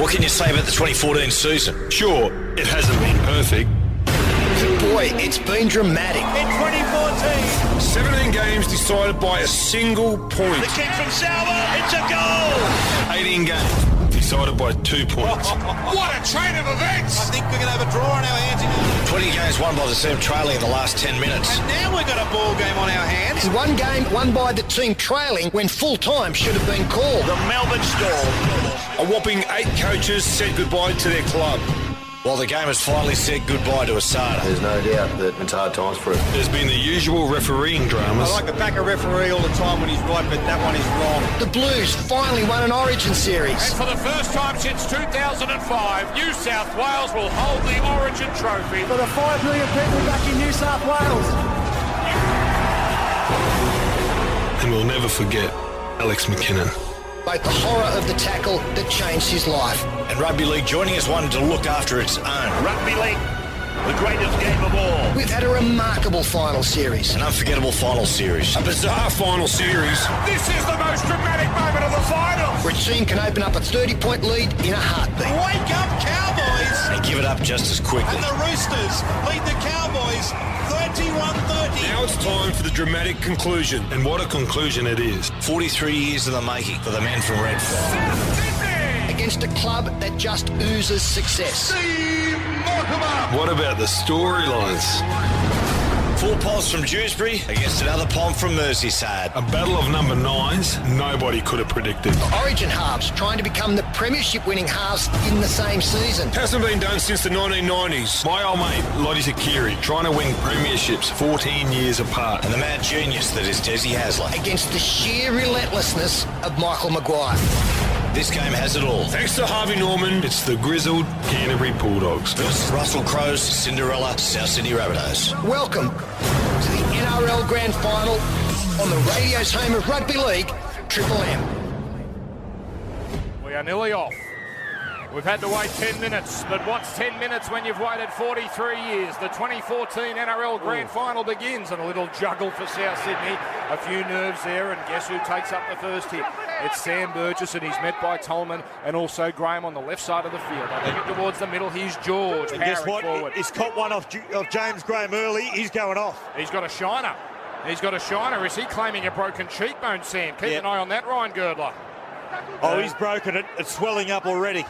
What can you say about the 2014 season? Sure, it hasn't been perfect. Boy, it's been dramatic. In 2014, 17 games decided by a single point. the kick from Sauber, it's a goal! 18 games decided by 2 points. What a train of events! I think we're going to have a draw on our hands in 20 games won by the team trailing in the last 10 minutes. And now we've got a ball game on our hands. And one game won by the team trailing when full time should have been called. The Melbourne Storm. A whopping 8 coaches said goodbye to their club. Well, the game has finally said goodbye to Asada. There's no doubt that it's hard times for him. There's been the usual refereeing dramas. I like to back a referee all the time when he's right, but that one is wrong. The Blues finally won an Origin series. And for the first time since 2005, New South Wales will hold the Origin trophy. For the 5 million people back in New South Wales. And we'll never forget Alex McKinnon. Both the horror of the tackle that changed his life. And Rugby League joining us wanted to look after its own. Rugby League, the greatest game of all. We've had a remarkable final series. An unforgettable final series. A bizarre final series. This is the most dramatic moment of the final. Where a team can open up a 30-point lead in a heartbeat. Wake up, Cowboys! And give it up just as quickly. And the Roosters lead the Cowboys 31-30. Now it's time for the dramatic conclusion. And what a conclusion it is. 43 years in the making for the men from Redfern. Against a club that just oozes success. What about the storylines? 4 Poms from Dewsbury against another Pom from Merseyside. A battle of number 9s nobody could have predicted. Origin halves trying to become the premiership winning halves in the same season. Hasn't been done since the 1990s. My old mate, Lottie Zakiri, trying to win premierships 14 years apart. And the mad genius that is Desi Hasler. Against the sheer relentlessness of Michael Maguire. This game has it all. Thanks to Harvey Norman, it's the grizzled Canterbury Bulldogs versus Russell Crowe's Cinderella South Sydney Rabbitohs. Welcome to the NRL Grand Final on the radio's home of Rugby League, Triple M. We are nearly off. We've had to wait 10 minutes, but what's 10 minutes when you've waited 43 years? The 2014 NRL Grand Final begins, and a little juggle for South Sydney. A few nerves there, and guess who takes up the first hit? It's Sam Burgess, and he's met by Tolman and also Graham on the left side of the field. They get towards the middle. Here's George. And guess what? Forward. He's caught one of James Graham early. He's going off. He's got a shiner. He's got a shiner. Is he claiming a broken cheekbone, Sam? Keep an eye on that, Ryan Girdler. Oh, he's broken it. It's swelling up already.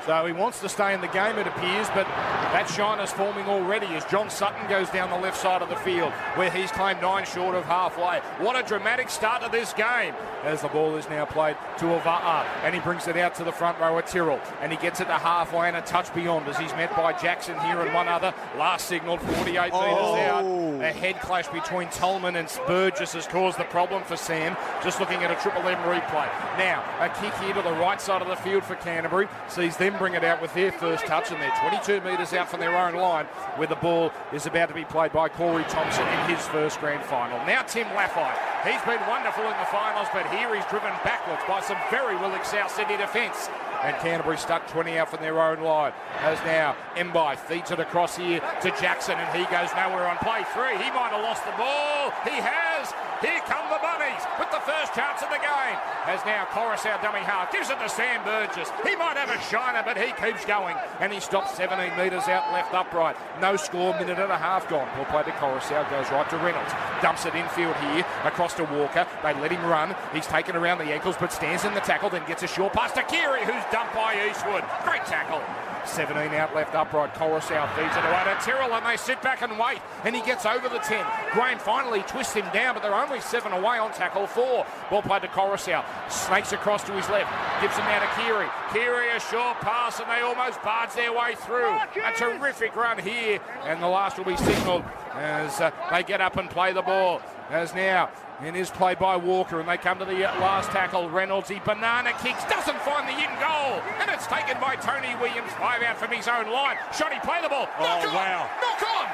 So he wants to stay in the game, it appears, but that shiner's forming already as John Sutton goes down the left side of the field, where he's claimed 9 short of halfway. What a dramatic start to this game, as the ball is now played to Ava'a, and he brings it out to the front row at Tyrrell, and he gets it to halfway and a touch beyond as he's met by Jackson here and one other. Last signalled 48 metres out. A head clash between Tolman and Burgess has caused the problem for Sam. Just looking at a Triple M replay. Now, a kick here to the right side of the field for Canterbury. Sees them bring it out with their first touch, and they're 22 metres out from their own line, where the ball is about to be played by Corey Thompson in his first grand final. Now Tim Laffite. He's been wonderful in the finals, but here he's driven backwards by some very willing South Sydney defence. And Canterbury stuck 20 out from their own line. As now Mbai feeds it across here to Jackson, and he goes nowhere on play 3. He might have lost the ball. He has. Here come the Bunnies with the first chance of the game. As now Coruscant dummy half gives it to Sam Burgess. He might have a shiner, but he keeps going, and he stops 17 metres out left upright. No score, minute and a half gone. Ball played to Coruscant, goes right to Reynolds. Dumps it infield here, across to Walker. They let him run. He's taken around the ankles, but stands in the tackle, then gets a short pass to Keary, who's dumped by Eastwood. Great tackle. 17 out left upright. Coruscant feeds it away to Tyrrell, and they sit back and wait, and he gets over the 10. Graham finally twists him down, but they're only 7 away on tackle 4. Ball played to Coruscant. Snakes across to his left. Gives him now to Keary. Keary a short pass, and they almost barge their way through. A terrific run here, and the last will be signalled as they get up and play the ball. As now it is played by Walker, and they come to the last tackle. Reynolds, he banana kicks, doesn't find the in goal, and it's taken by Tony Williams. 5 out from his own line. Shot, he play the ball. Knock on! Wow. Knock on!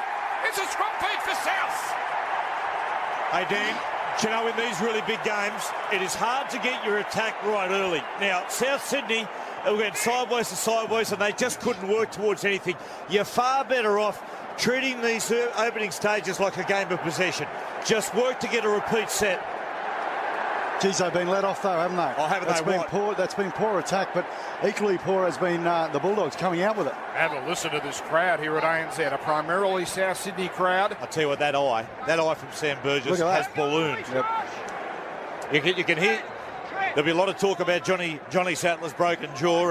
It's a scrum feed for South. Hey, Dan, do you know, in these really big games, it is hard to get your attack right early. Now, South Sydney went sideways to sideways, and they just couldn't work towards anything. You're far better off treating these opening stages like a game of possession. Just work to get a repeat set. Geez, they've been let off though, haven't they? Oh, haven't they? That's been poor attack, but equally poor has been the Bulldogs coming out with it. Have a listen to this crowd here at ANZ, a primarily South Sydney crowd. I'll tell you what, that eye from Sam Burgess has ballooned. Yep. You can hear, there'll be a lot of talk about Johnny Sattler's broken jaw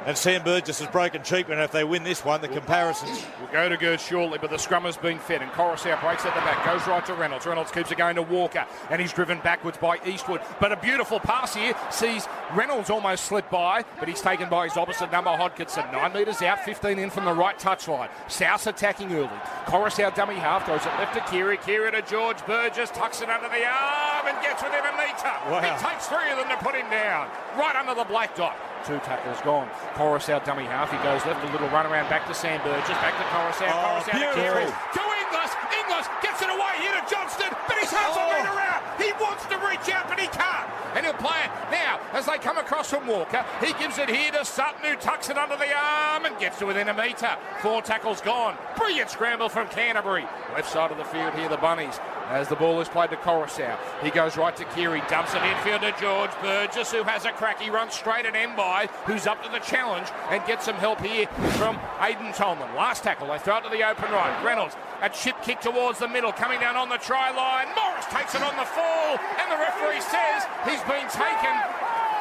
and Sam Burgess's broken cheek, and if they win this one, the comparisons. We'll go to Gers shortly, but the scrum has been fed, and Coruscant breaks at the back, goes right to Reynolds. Reynolds keeps it going to Walker, and he's driven backwards by Eastwood. But a beautiful pass here, sees Reynolds almost slip by, but he's taken by his opposite number, Hodkinson. 9 metres out, 15 in from the right touchline. South attacking early. Coruscant dummy half, throws it left to Keary. Keary to George Burgess, tucks it under the arm and gets within a metre. Wow. It takes 3 of them to put him down, right under the black dot. 2 tackles gone. Coruscant dummy half. He goes left, a little run around back to Sam Burgess, back to Coruscant. Coruscant to Keary. To Inglis. Inglis gets it away here to Johnston, but he's half a metre out. He wants to reach out, but he can't. And he'll play it now as they come across from Walker. He gives it here to Sutton, who tucks it under the arm and gets to within a metre. 4 tackles gone. Brilliant scramble from Canterbury. Left side of the field here, the Bunnies. As the ball is played to Coruscant. He goes right to Keary, dumps it infield to George Burgess, who has a crack. He runs straight at Mbai, who's up to the challenge, and gets some help here from Aidan Tolman. Last tackle, they throw it to the open right. Reynolds, a chip kick towards the middle, coming down on the try line. Morris takes it on the fall, and the referee says he's been taken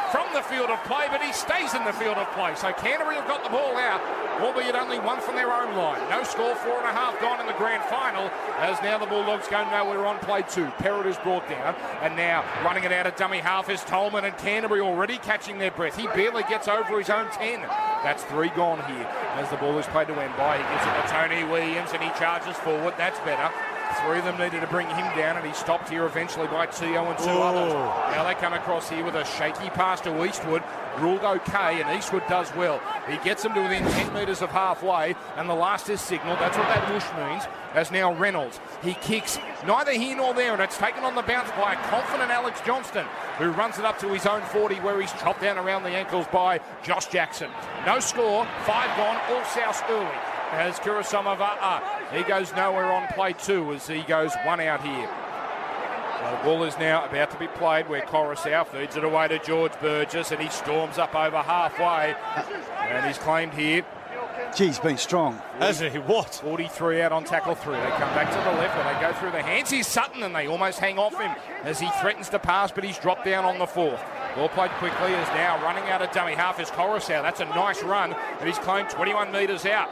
from the field of play, but he stays in the field of play. So Canterbury have got the ball out, albeit only 1 from their own line. No score, 4.5 gone in the grand final, as now the Bulldogs go nowhere on play 2. Perrott is brought down, and now running it out at dummy half is Tolman, and Canterbury already catching their breath. He barely gets over his own 10. That's 3 gone here, as the ball is played to Mbai. He gives it to Tony Williams, and he charges forward. That's better. 3 of them needed to bring him down, and he stopped here eventually by Teo and 2 others. Now they come across here with a shaky pass to Eastwood. Ruled okay, and Eastwood does well. He gets them to within 10 metres of halfway, and the last is signalled. That's what that whoosh means, as now Reynolds. He kicks neither here nor there, and it's taken on the bounce by a confident Alex Johnston, who runs it up to his own 40, where he's chopped down around the ankles by Josh Jackson. No score, 5 gone, all South early. As Kurosama he goes nowhere on play 2 as he goes 1 out here. So the ball is now about to be played where Coruscant feeds it away to George Burgess, and he storms up over halfway, and he's claimed here. Geez, been strong. Hasn't he? What? 43 out on tackle 3. They come back to the left and they go through the hands. Here's Sutton, and they almost hang off him as he threatens to pass, but he's dropped down on the 4th. Ball played quickly is now running out of dummy half is Coruscant. That's a nice run, but he's claimed 21 metres out.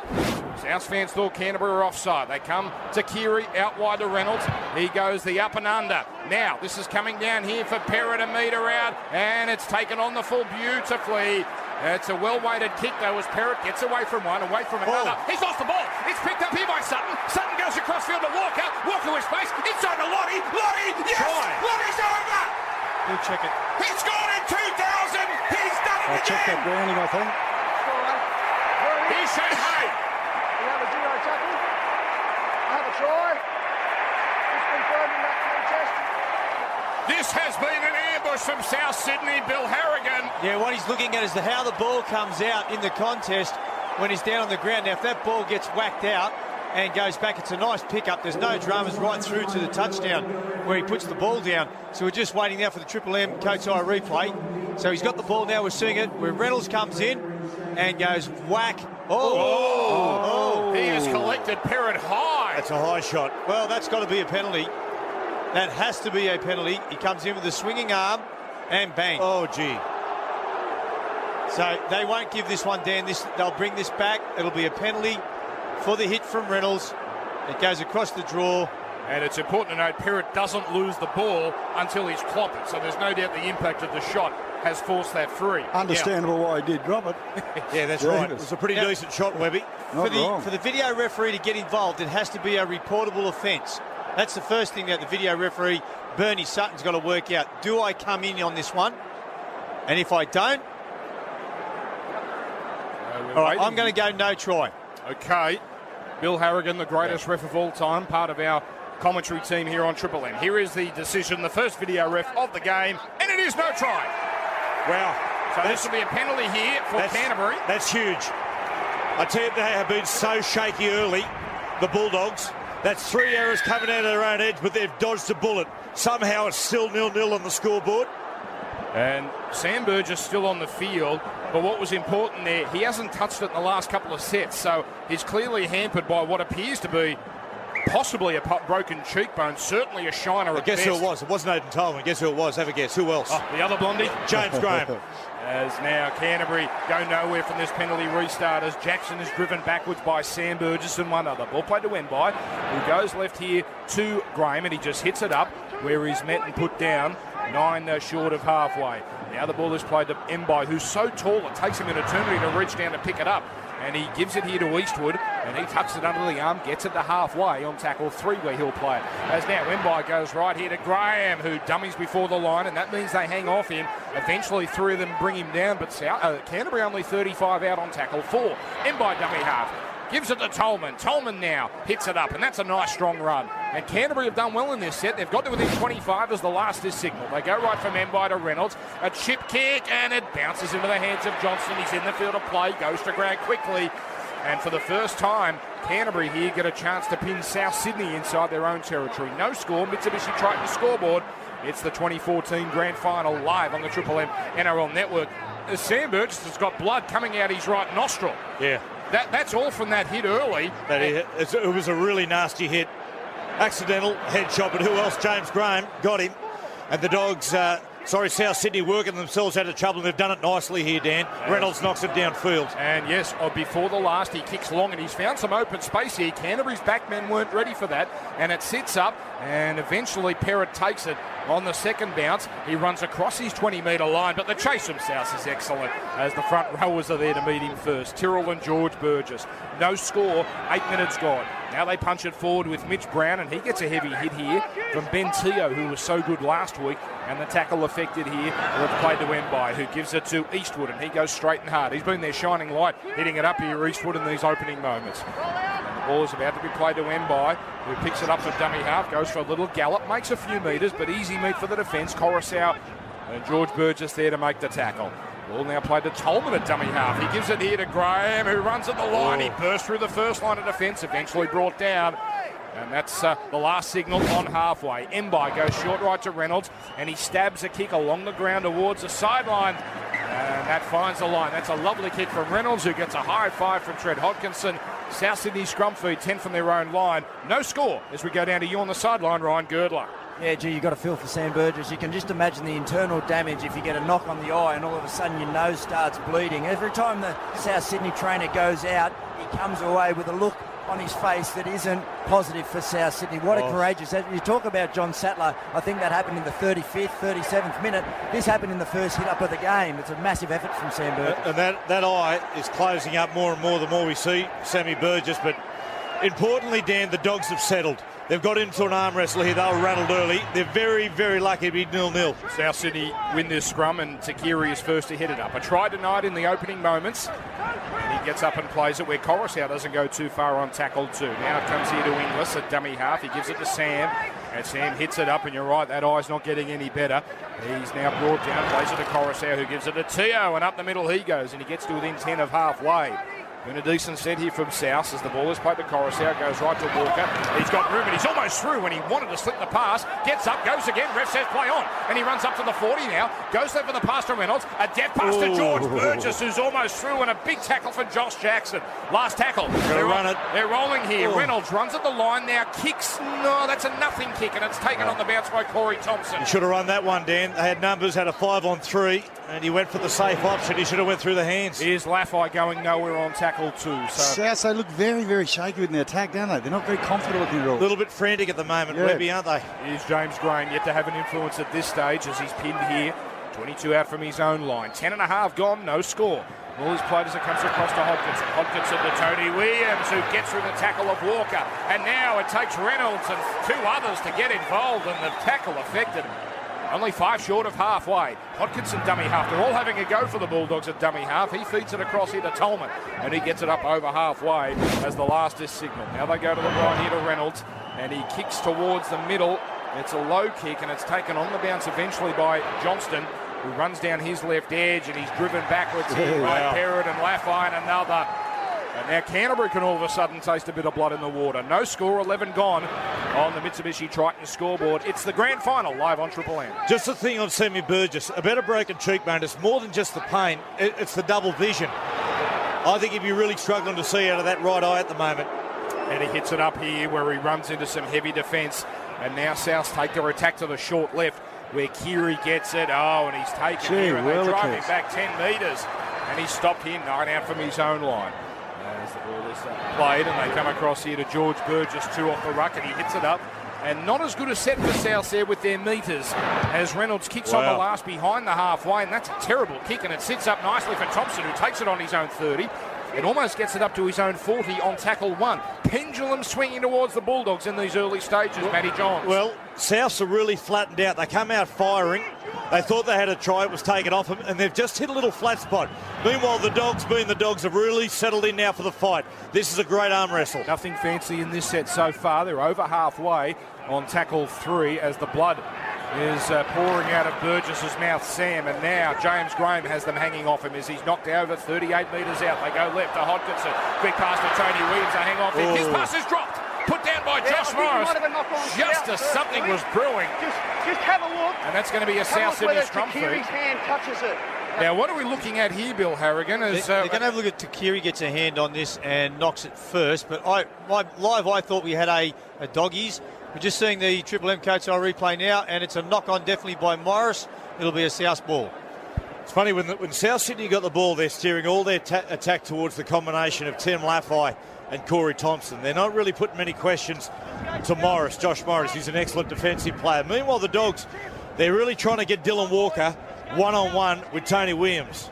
South fans thought Canterbury were offside. They come to Keary, out wide to Reynolds. He goes the up and under. Now, this is coming down here for Perrott, a metre out, and it's taken on the full beautifully. It's a well-weighted kick, though, as Perrott gets away from one, away from another. He's lost the ball. It's picked up here by Sutton. Sutton goes across field to Walker. Walker with space. Inside to Lottie. Lottie, yes! Try. Lottie's over! We'll check it. He scored in 2000! He's done it I'll check that again! grounding, I think. He's said, hey! We have a zero tackle. I have a try. It's confirmed in that contest. This has been an ambush from South Sydney, Bill Harrigan. Yeah, what he's looking at is how the ball comes out in the contest when he's down on the ground. Now, if that ball gets whacked out and goes back, it's a nice pickup. There's no dramas right through to the touchdown where he puts the ball down. So we're just waiting now for the Triple M Coates Eye replay. So he's got the ball now, we're seeing it, where Reynolds comes in and goes whack. He has collected Perrott high. That's a high shot. Well, that's got to be a penalty. That has to be a penalty. He comes in with a swinging arm and bang. Oh, gee. So they won't give this one, Dan. They'll bring this back. It'll be a penalty for the hit from Reynolds. It goes across the draw. And it's important to note Perrott doesn't lose the ball until he's clobbered. So there's no doubt the impact of the shot has forced that free. Understandable why he did drop it. Yeah, that's right. It was a pretty decent shot, Webby. For the video referee to get involved, it has to be a reportable offence. That's the first thing that the video referee, Bernie Sutton's got to work out. Do I come in on this one? And if I don't, all right, I'm going to go no try. Okay. Bill Harrigan, the greatest ref of all time, part of our commentary team here on Triple M. Here is the decision, the first video ref of the game, and it is no try. Wow. So this will be a penalty here for Canterbury. That's huge. I tell you, they have been so shaky early, the Bulldogs. That's 3 errors coming out of their own edge, but they've dodged a bullet. Somehow it's still 0-0 on the scoreboard. And Sam Burgess still on the field, but what was important there, he hasn't touched it in the last couple of sets, so he's clearly hampered by what appears to be possibly a broken cheekbone, certainly a shiner at Guess best. who it was? It wasn't Aidan Tolman. Guess who it was? Have a guess. Who else? Oh, the other blondie? James Graham. As now Canterbury go nowhere from this penalty restart as Jackson is driven backwards by Sam Burgess and one other. Ball played to Wemby, who goes left here to Graham, and he just hits it up where he's met and put down, 9 short of halfway. Now the ball is played to Wemby, who's so tall it takes him an eternity to reach down to pick it up. And he gives it here to Eastwood, and he tucks it under the arm, gets it to halfway on tackle 3 where he'll play it. As now Wemby goes right here to Graham, who dummies before the line, and that means they hang off him. Eventually 3 of them bring him down, but Canterbury only 35 out on tackle 4. Wemby dummy half. Gives it to Tolman. Tolman now hits it up, and that's a nice strong run. And Canterbury have done well in this set. They've got to within 25 as the last is signalled. They go right from Wemby to Reynolds. A chip kick, and it bounces into the hands of Johnson. He's in the field of play, goes to ground quickly. And for the first time, Canterbury here get a chance to pin South Sydney inside their own territory. No score, Mitsubishi Triton scoreboard. It's the 2014 Grand Final live on the Triple M NRL network. Sam Burgess has got blood coming out his right nostril. Yeah. That's all from that hit early. It was a really nasty hit. Accidental head shot, but who else? James Graham got him. And the Dogs, South Sydney working themselves out of trouble, and they've done it nicely here, Dan. Reynolds knocks it downfield. And yes, before the last, he kicks long, and he's found some open space here. Canterbury's backmen weren't ready for that, and it sits up, and eventually Perrott takes it on the second bounce. He runs across his 20-metre line, but the chase from South is excellent as the front rowers are there to meet him first. Tyrrell and George Burgess. No score, 8 minutes gone. Now they punch it forward with Mitch Brown, and he gets a heavy hit here from Ben Teo, who was so good last week, and the tackle affected here. It's played to Wemby, who gives it to Eastwood, and he goes straight and hard. He's been their shining light, hitting it up here, Eastwood, in these opening moments. And the ball is about to be played to Wemby, who picks it up for dummy half, goes for a little gallop, makes a few metres, but easy meat for the defence. Coruscant and George Burgess there to make the tackle. Ball now played to Tolman at dummy half. He gives it here to Graham, who runs at the line. He bursts through the first line of defence, eventually brought down. And that's the last signal on halfway. Wemby goes short right to Reynolds, and he stabs a kick along the ground towards the sideline. And that finds the line. That's a lovely kick from Reynolds, who gets a high five from Trent Hodkinson. South Sydney scrum feed, 10 from their own line. No score as we go down to you on the sideline, Ryan Girdler. Yeah, gee, you've got to feel for Sam Burgess. You can just imagine the internal damage if you get a knock on the eye and all of a sudden your nose starts bleeding. Every time the South Sydney trainer goes out, he comes away with a look on his face that isn't positive for South Sydney. What a courageous... You talk about John Sattler, I think that happened in the 35th, 37th minute. This happened in the first hit-up of the game. It's a massive effort from Sam Burgess. And that eye is closing up more and more the more we see Sammy Burgess. But importantly, Dan, the Dogs have settled. They've got into an arm wrestle here. They were rattled early. They're very, very lucky to be 0-0. South Sydney win this scrum, and Takiri is first to hit it up. A try denied in the opening moments. And he gets up and plays it where Coruscant doesn't go too far on tackle 2. Now it comes here to Inglis at dummy half. He gives it to Sam. And Sam hits it up, and you're right, that eye's not getting any better. He's now brought down, plays it to Coruscant, who gives it to Teo, and up the middle he goes, and he gets to within 10 of halfway. In a decent set here from South as the ball is played to Coruscant, goes right to Walker. He's got room, and he's almost through when he wanted to slip the pass. Gets up, goes again, ref says play on. And he runs up to the 40 now, goes there for the pass to Reynolds. A death pass to George Burgess, who's almost through, and a big tackle for Josh Jackson. Last tackle. They're rolling here. Reynolds runs at the line now, kicks. No, that's a nothing kick, and it's taken on the bounce by Corey Thompson. He should have run that one, Dan. They had numbers, had a 5-on-3, and he went for the safe option. He should have went through the hands. Here's Laffey going nowhere on tackle 2. South, they look very, very shaky with their attack, don't they? They're not very confident looking at all. A little bit frantic at the moment, Webby, aren't they? Here's James Graham, yet to have an influence at this stage as he's pinned here. 22 out from his own line. 10.5 gone, no score. All his played as it comes across to Hodkinson. Hodkinson to Tony Williams, who gets through the tackle of Walker. And now it takes Reynolds and 2 others to get involved, and the tackle affected him. Only 5 short of halfway. Hodkinson dummy half. They're all having a go for the Bulldogs at dummy half. He feeds it across here to Tolman, and he gets it up over halfway as the last is signalled. Now they go to the right here to Reynolds, and he kicks towards the middle. It's a low kick, and it's taken on the bounce eventually by Johnston, who runs down his left edge, and he's driven backwards here by Perrott and Laffey, and another. And now Canterbury can all of a sudden taste a bit of blood in the water. No score, 11 gone on the Mitsubishi Triton scoreboard. It's the grand final live on Triple M. Just the thing on Sammy Burgess, about a broken cheek, mate, it's more than just the pain, it's the double vision. I think he'd be really struggling to see out of that right eye at the moment. And he hits it up here where he runs into some heavy defence. And now South take their attack to the short left where Keary gets it. Oh, and he's taken here and they drive him back 10 metres. And he stopped him 9 out from his own line. As the ball is played and they come across here to George Burgess, 2 off the ruck, and he hits it up. And not as good a set for South there with their metres as Reynolds kicks on the last behind the halfway, and that's a terrible kick, and it sits up nicely for Thompson, who takes it on his own 30. It almost gets it up to his own 40 on tackle 1. Pendulum swinging towards the Bulldogs in these early stages, Matty Johns. Well, Souths are really flattened out. They come out firing. They thought they had a try. It was taken off them, and they've just hit a little flat spot. Meanwhile, the Dogs, being the Dogs, have really settled in now for the fight. This is a great arm wrestle. Nothing fancy in this set so far. They're over halfway on tackle 3 as the blood is pouring out of Burgess's mouth, Sam, and now James Graham has them hanging off him as he's knocked over 38 metres out. They go left to Hodkinson. Quick pass to Tony Williams. They hang off him. His pass is dropped. Put down by Josh Morris. Just as something was brewing. Just have a look. And that's going to be a South Sydney scrum feed. Takiri's hand touches it. Now, what are we looking at here, Bill Harrigan? They're going to have a look at Takiri gets a hand on this and knocks it first. But I thought we had a doggies. We're just seeing the Triple M coach on replay now, and it's a knock-on definitely by Morris. It'll be a South ball. It's funny, when South Sydney got the ball, they're steering all their attack towards the combination of Tim Laffey and Corey Thompson. They're not really putting many questions to Morris, Josh Morris. He's an excellent defensive player. Meanwhile, the Dogs, they're really trying to get Dylan Walker one-on-one with Tony Williams.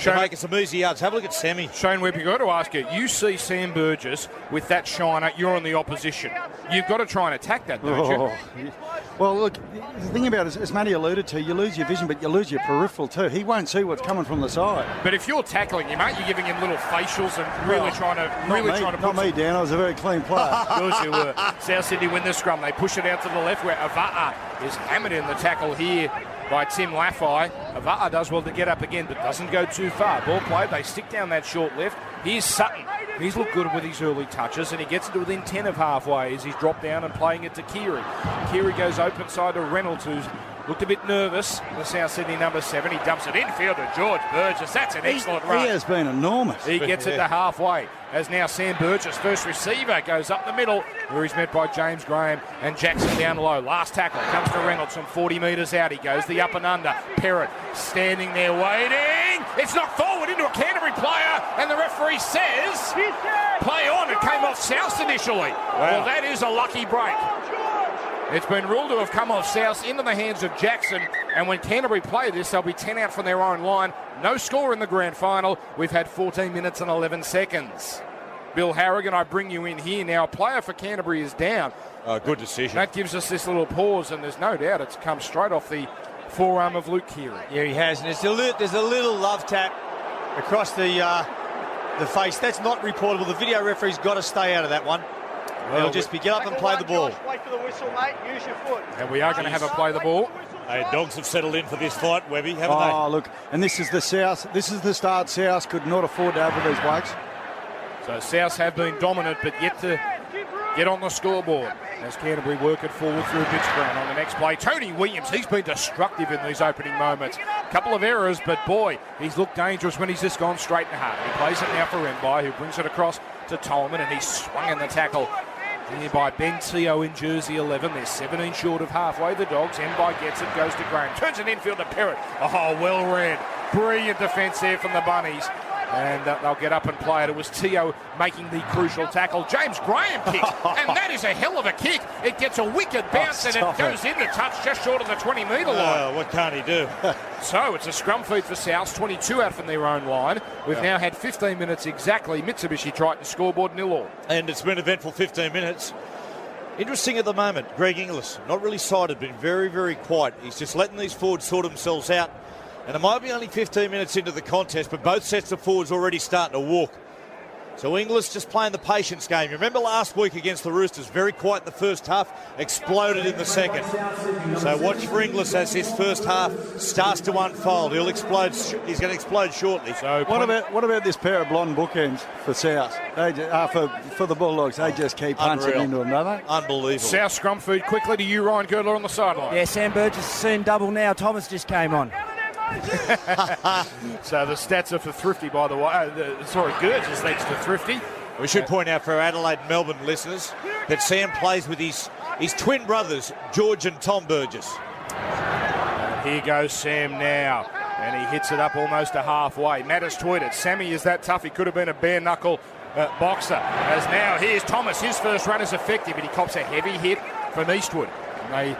They're making some easy yards. Have a look at Sammy. Shane Webb, you've got to ask you, you see Sam Burgess with that shiner, you're on the opposition. You've got to try and attack that, don't you? Well, look, the thing about it, as Matty alluded to, you lose your vision, but you lose your peripheral too. He won't see what's coming from the side. But if you're tackling him, aren't you giving him little facials and really trying to Not me, Dan. I was a very clean player. Of course you were. South Sydney win the scrum. They push it out to the left where Ava'a is hammered in the tackle here by Tim Laffey. Ava'a does well to get up again, but doesn't go too far. Ball played. They stick down that short left. Here's Sutton. He's looked good with his early touches, and he gets it to within 10 of halfway as he's dropped down and playing it to Keary. Keary goes open side to Reynolds, who's looked a bit nervous. The South Sydney number 7. He dumps it infield to George Burgess. That's an excellent run. He has been enormous. He gets it to halfway. As now Sam Burgess, first receiver, goes up the middle where he's met by James Graham and Jackson down low. Last tackle comes to Reynolds from 40 metres out. He goes the up and under. Perrott standing there waiting. It's knocked forward into a Canterbury player, and the referee says play on. It came off South initially. Wow. Well, that is a lucky break. It's been ruled to have come off South into the hands of Jackson, and when Canterbury play this, they'll be 10 out from their own line. No score in the grand final. We've had 14 minutes and 11 seconds. Bill Harrigan, I bring you in here. Now, a player for Canterbury is down. Good decision. That gives us this little pause, and there's no doubt it's come straight off the forearm of Luke Keary. Yeah, he has, and there's a little love tap across the face. That's not reportable. The video referee's got to stay out of that one. Well, it'll just be get up and play the ball. Wait for the whistle, mate. Use your foot. And we are going to have a play the ball. Hey, Dogs have settled in for this fight, Webby, haven't they? Oh, look, and this is the South. This is the start South could not afford to have with these blokes. So South have been dominant, but yet to get on the scoreboard as Canterbury work it forward through Bitchground on the next play. Tony Williams, he's been destructive in these opening moments. Couple of errors, but boy, he's looked dangerous when he's just gone straight and hard. He plays it now for Enby, who brings it across to Tolman, and he's swung in the tackle here by Ben Teo in jersey 11. They're 17 short of halfway, the Dogs. Enby gets it, goes to Graham, turns it infield to Perrott. Oh, well read. Brilliant defence there from the Bunnies. And they'll get up and play it. It was Teo making the crucial tackle. James Graham kicks, and that is a hell of a kick. It gets a wicked bounce, and it goes in the touch just short of the 20-metre line. What can't he do? So it's a scrum feed for South, 22 out from their own line. We've now had 15 minutes exactly. Mitsubishi Triton scoreboard 0-0. And it's been an eventful 15 minutes. Interesting at the moment, Greg Inglis, not really sighted, been very, very quiet. He's just letting these forwards sort themselves out. And it might be only 15 minutes into the contest, but both sets of forwards already starting to walk. So Inglis just playing the patience game. You remember last week against the Roosters, very quiet in the first half, exploded in the second. So watch for Inglis as his first half starts to unfold. He'll explode. He's going to explode shortly. So what about this pair of blonde bookends for South? They for the Bulldogs, they just keep punching into them, don't they? Unbelievable. South scrum feed quickly to you, Ryan Girdler on the sideline. Yeah, Sam Burgess is seeing double now. Thomas just came on. So the stats are for Thrifty, by the way. Gurgis leads to Thrifty. We should point out for our Adelaide and Melbourne listeners that Sam plays with his twin brothers, George and Tom Burgess. And here goes Sam now. And he hits it up almost to halfway. Matt has tweeted, Sammy is that tough. He could have been a bare-knuckle boxer. As now, here's Thomas. His first run is effective, but he cops a heavy hit from Eastwood. And they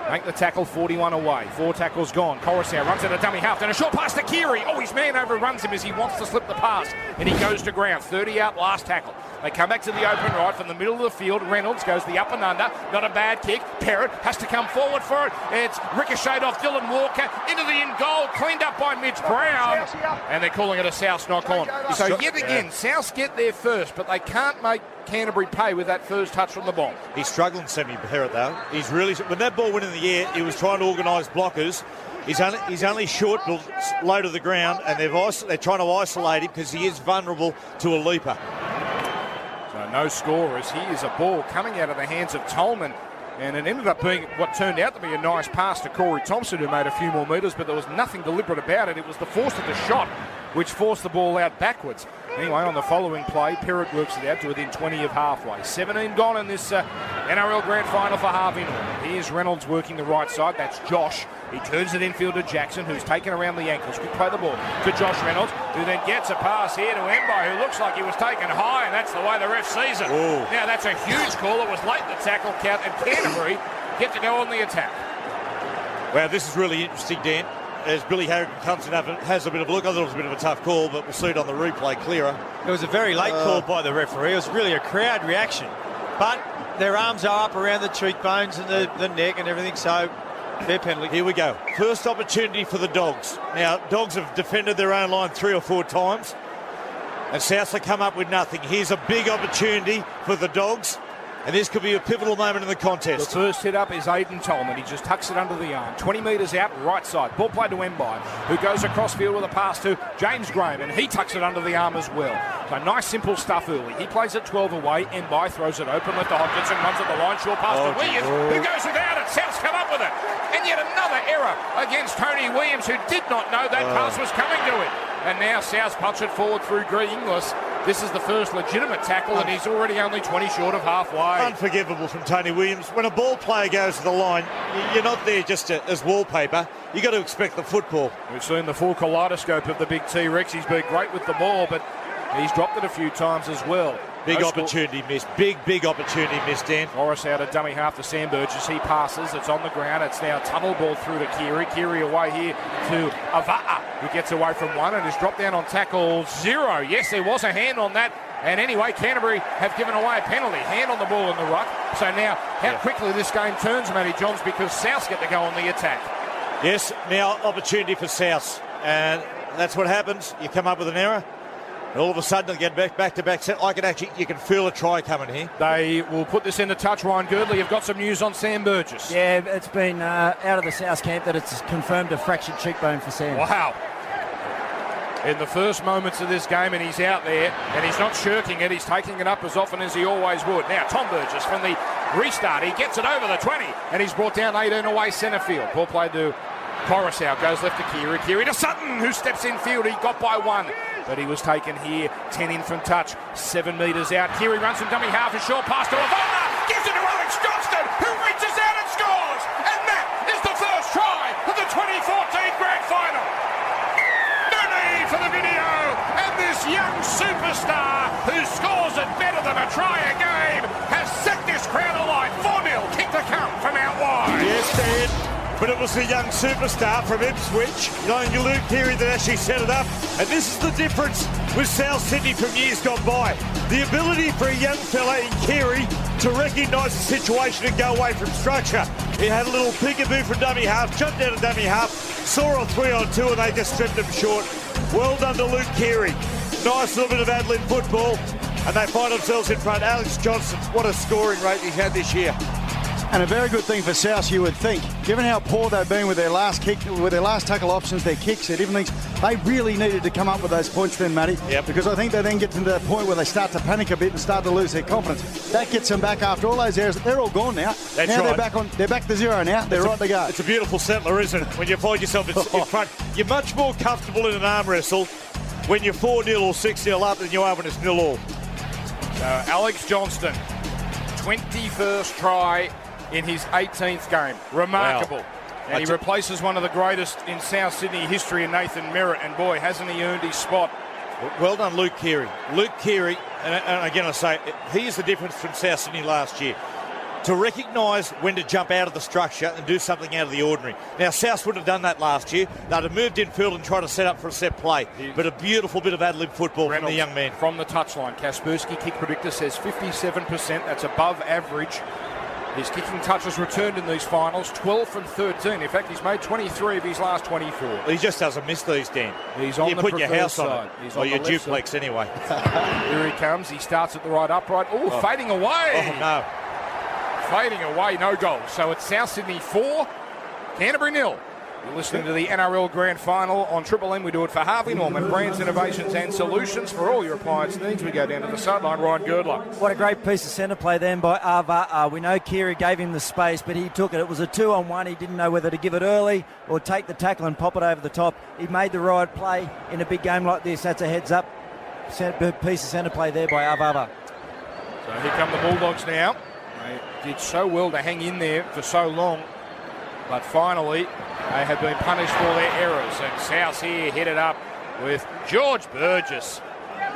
make the tackle 41 away. 4 tackles gone. Coruscant runs at a dummy half. Then a short pass to Keary. Oh, his man overruns him as he wants to slip the pass. And he goes to ground. 30 out last tackle. They come back to the open right from the middle of the field. Reynolds goes the up and under. Not a bad kick. Perrott has to come forward for it. It's ricocheted off Dylan Walker into the in goal. Cleaned up by Mitch Brown. And they're calling it a South knock on. So yet again, Souths get there first, but they can't make Canterbury pay with that first touch from the ball. He's struggling, Sammy Perrott, though. He's really, when that ball went in the air, he was trying to organise blockers. He's only short, low to the ground, and they're trying to isolate him because he is vulnerable to a leaper. So no scorers. Here's a ball coming out of the hands of Tolman, and it ended up being what turned out to be a nice pass to Corey Thompson, who made a few more metres, but there was nothing deliberate about it. It was the force of the shot which forced the ball out backwards. Anyway, on the following play, Perrott works it out to within 20 of halfway. 17 gone in this NRL Grand Final for Harvey Norman. Here's Reynolds working the right side. That's Josh. He turns it infield to Jackson, who's taken around the ankles. Quick play the ball to Josh Reynolds, who then gets a pass here to Mbai, who looks like he was taken high, and that's the way the ref sees it. Ooh. Now, that's a huge call. It was late in the tackle count, and Canterbury get to go on the attack. Well, this is really interesting, Dan. As Billy Harrigan comes in and has a bit of a look, I thought it was a bit of a tough call, but we'll see it on the replay clearer. It was a very late call by the referee. It was really a crowd reaction. But their arms are up around the cheekbones and the neck and everything, so fair penalty. Here we go. First opportunity for the Dogs. Now, Dogs have defended their own line 3 or 4 times, and South have come up with nothing. Here's a big opportunity for the Dogs, and this could be a pivotal moment in the contest. The first hit up is Aidan Tolman. He just tucks it under the arm. 20 metres out, right side. Ball played to Mbai, who goes across field with a pass to James Graham, and he tucks it under the arm as well. So nice, simple stuff early. He plays at 12 away. Mbai throws it open left to Hodgkinson, runs at the line. Short pass to Williams, who goes without it. South's come up with it. And yet another error against Tony Williams, who did not know that pass was coming to him. And now South punch it forward through Greg Inglis. This is the first legitimate tackle, and he's already only 20 short of halfway. Unforgivable from Tony Williams. When a ball player goes to the line, you're not there just as wallpaper. You've got to expect the football. We've seen the full kaleidoscope of the big T-Rex. He's been great with the ball, but he's dropped it a few times as well. Big opportunity missed. Big opportunity missed, Dan. Morris out a dummy half to Sam Burgess. He passes. It's on the ground. It's now tunnel ball through to Keary. Keary away here to Ava'a, who gets away from one and is dropped down on tackle 0. Yes, there was a hand on that. And anyway, Canterbury have given away a penalty. Hand on the ball in the ruck. So now, how quickly this game turns, Matty Johns, because Souths get to go on the attack. Yes, now opportunity for Souths. And that's what happens. You come up with an error. And all of a sudden, they'll get back to back. You can feel a try coming here. They will put this into touch. Ryan Girdley, you've got some news on Sam Burgess. Yeah, it's been out of the South camp that it's confirmed a fractured cheekbone for Sam. Wow. In the first moments of this game, and he's out there, and he's not shirking it. He's taking it up as often as he always would. Now, Tom Burgess from the restart. He gets it over the 20, and he's brought down 18 away centre field. Ball played to Coruscant, goes left to Keary. Keary to Sutton, who steps in field. He got by 1. But he was taken here, 10 in from touch, 7 metres out. Keary runs from dummy half, a short pass to Avona, gives it to Alex Johnston, who reaches out and scores! And that is the first try of the 2014 Grand Final. No need for the video, and this young superstar, who scores it better than a try a game, has set this crowd alight. 4-0, kick the count from out wide. Yes, Dan. But it was the young superstar from Ipswich, young Luke Keary, that actually set it up. And this is the difference with South Sydney from years gone by. The ability for a young fella in Keary to recognise the situation and go away from structure. He had a little peekaboo from dummy half, jumped out of dummy half, saw a 3-on-2, and they just stripped him short. Well done to Luke Keary. Nice little bit of ad-lib football. and they find themselves in front. Alex Johnston, what a scoring rate he's had this year. And a very good thing for South, you would think. Given how poor they've been with their last kick, with their last tackle options, their kicks, their different things, they really needed to come up with those points then, Matty. Yep. Because I think they then get to that point where they start to panic a bit and start to lose their confidence. That gets them back after all those errors. They're all gone now. That's now right. they're back to zero now. They're right to go. It's a beautiful settler, isn't it? When you find yourself in front. You're much more comfortable in an arm wrestle when you're 4-0 or 6-0 up than you are when it's 0-all. So Alex Johnston, 21st try in his 18th game. Remarkable. Wow. And he replaces one of the greatest in South Sydney history in Nathan Merritt, and boy, hasn't he earned his spot. Well done, Luke Keary. Luke Keary, and again I say, he is the difference from South Sydney last year. To recognise when to jump out of the structure and do something out of the ordinary. Now, South wouldn't have done that last year. They'd have moved infield and tried to set up for a set play. But a beautiful bit of ad-lib football from the young man. From the touchline, Kaspersky kick predictor says 57%. That's above average. His kicking touches returned in these finals, 12 from 13. In fact, he's made 23 of his last 24. He just doesn't miss these, Dan. He's on you the put your house side. on it. He's or on your the left duplex side. anyway. Here he comes. He starts at the right upright. Oh, fading away. Oh, no. Fading away, no goal. So it's South Sydney 4, Canterbury 0. You're listening to the NRL Grand Final on Triple M. We do it for Harvey Norman, brands, innovations and solutions. For all your appliance needs, we go down to the sideline. Ryan Girdler. What a great piece of centre play then by Ava. We know Keary gave him the space, but he took it. It was a 2-on-1. He didn't know whether to give it early or take the tackle and pop it over the top. He made the right play in a big game like this. That's a heads-up piece of centre play there by Ava. So here come the Bulldogs now. They did so well to hang in there for so long, but finally they have been punished for their errors. And South here hit it up with George Burgess.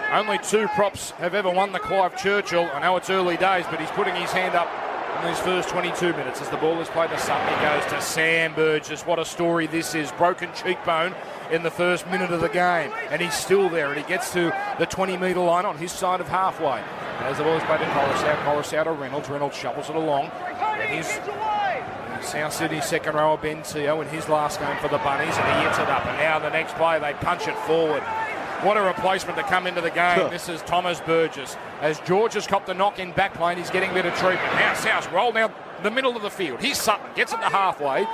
Only 2 props have ever won the Clive Churchill. I know it's early days, but he's putting his hand up in these first 22 minutes as the ball is played to Sutton. He goes to Sam Burgess. What a story this is. Broken cheekbone in the first minute of the game, and he's still there, and he gets to the 20-metre line on his side of halfway. As the ball is played to Coruscant to Reynolds. Reynolds shovels it along, and he's South Sydney second rower Ben Teo in his last game for the Bunnies, and he hits it up. And now the next play, they punch it forward. What a replacement to come into the game. Sure. This is Thomas Burgess. As George has copped the knock in back lane, he's getting a bit of treatment. Now South roll down the middle of the field. Here's Sutton, gets it to halfway.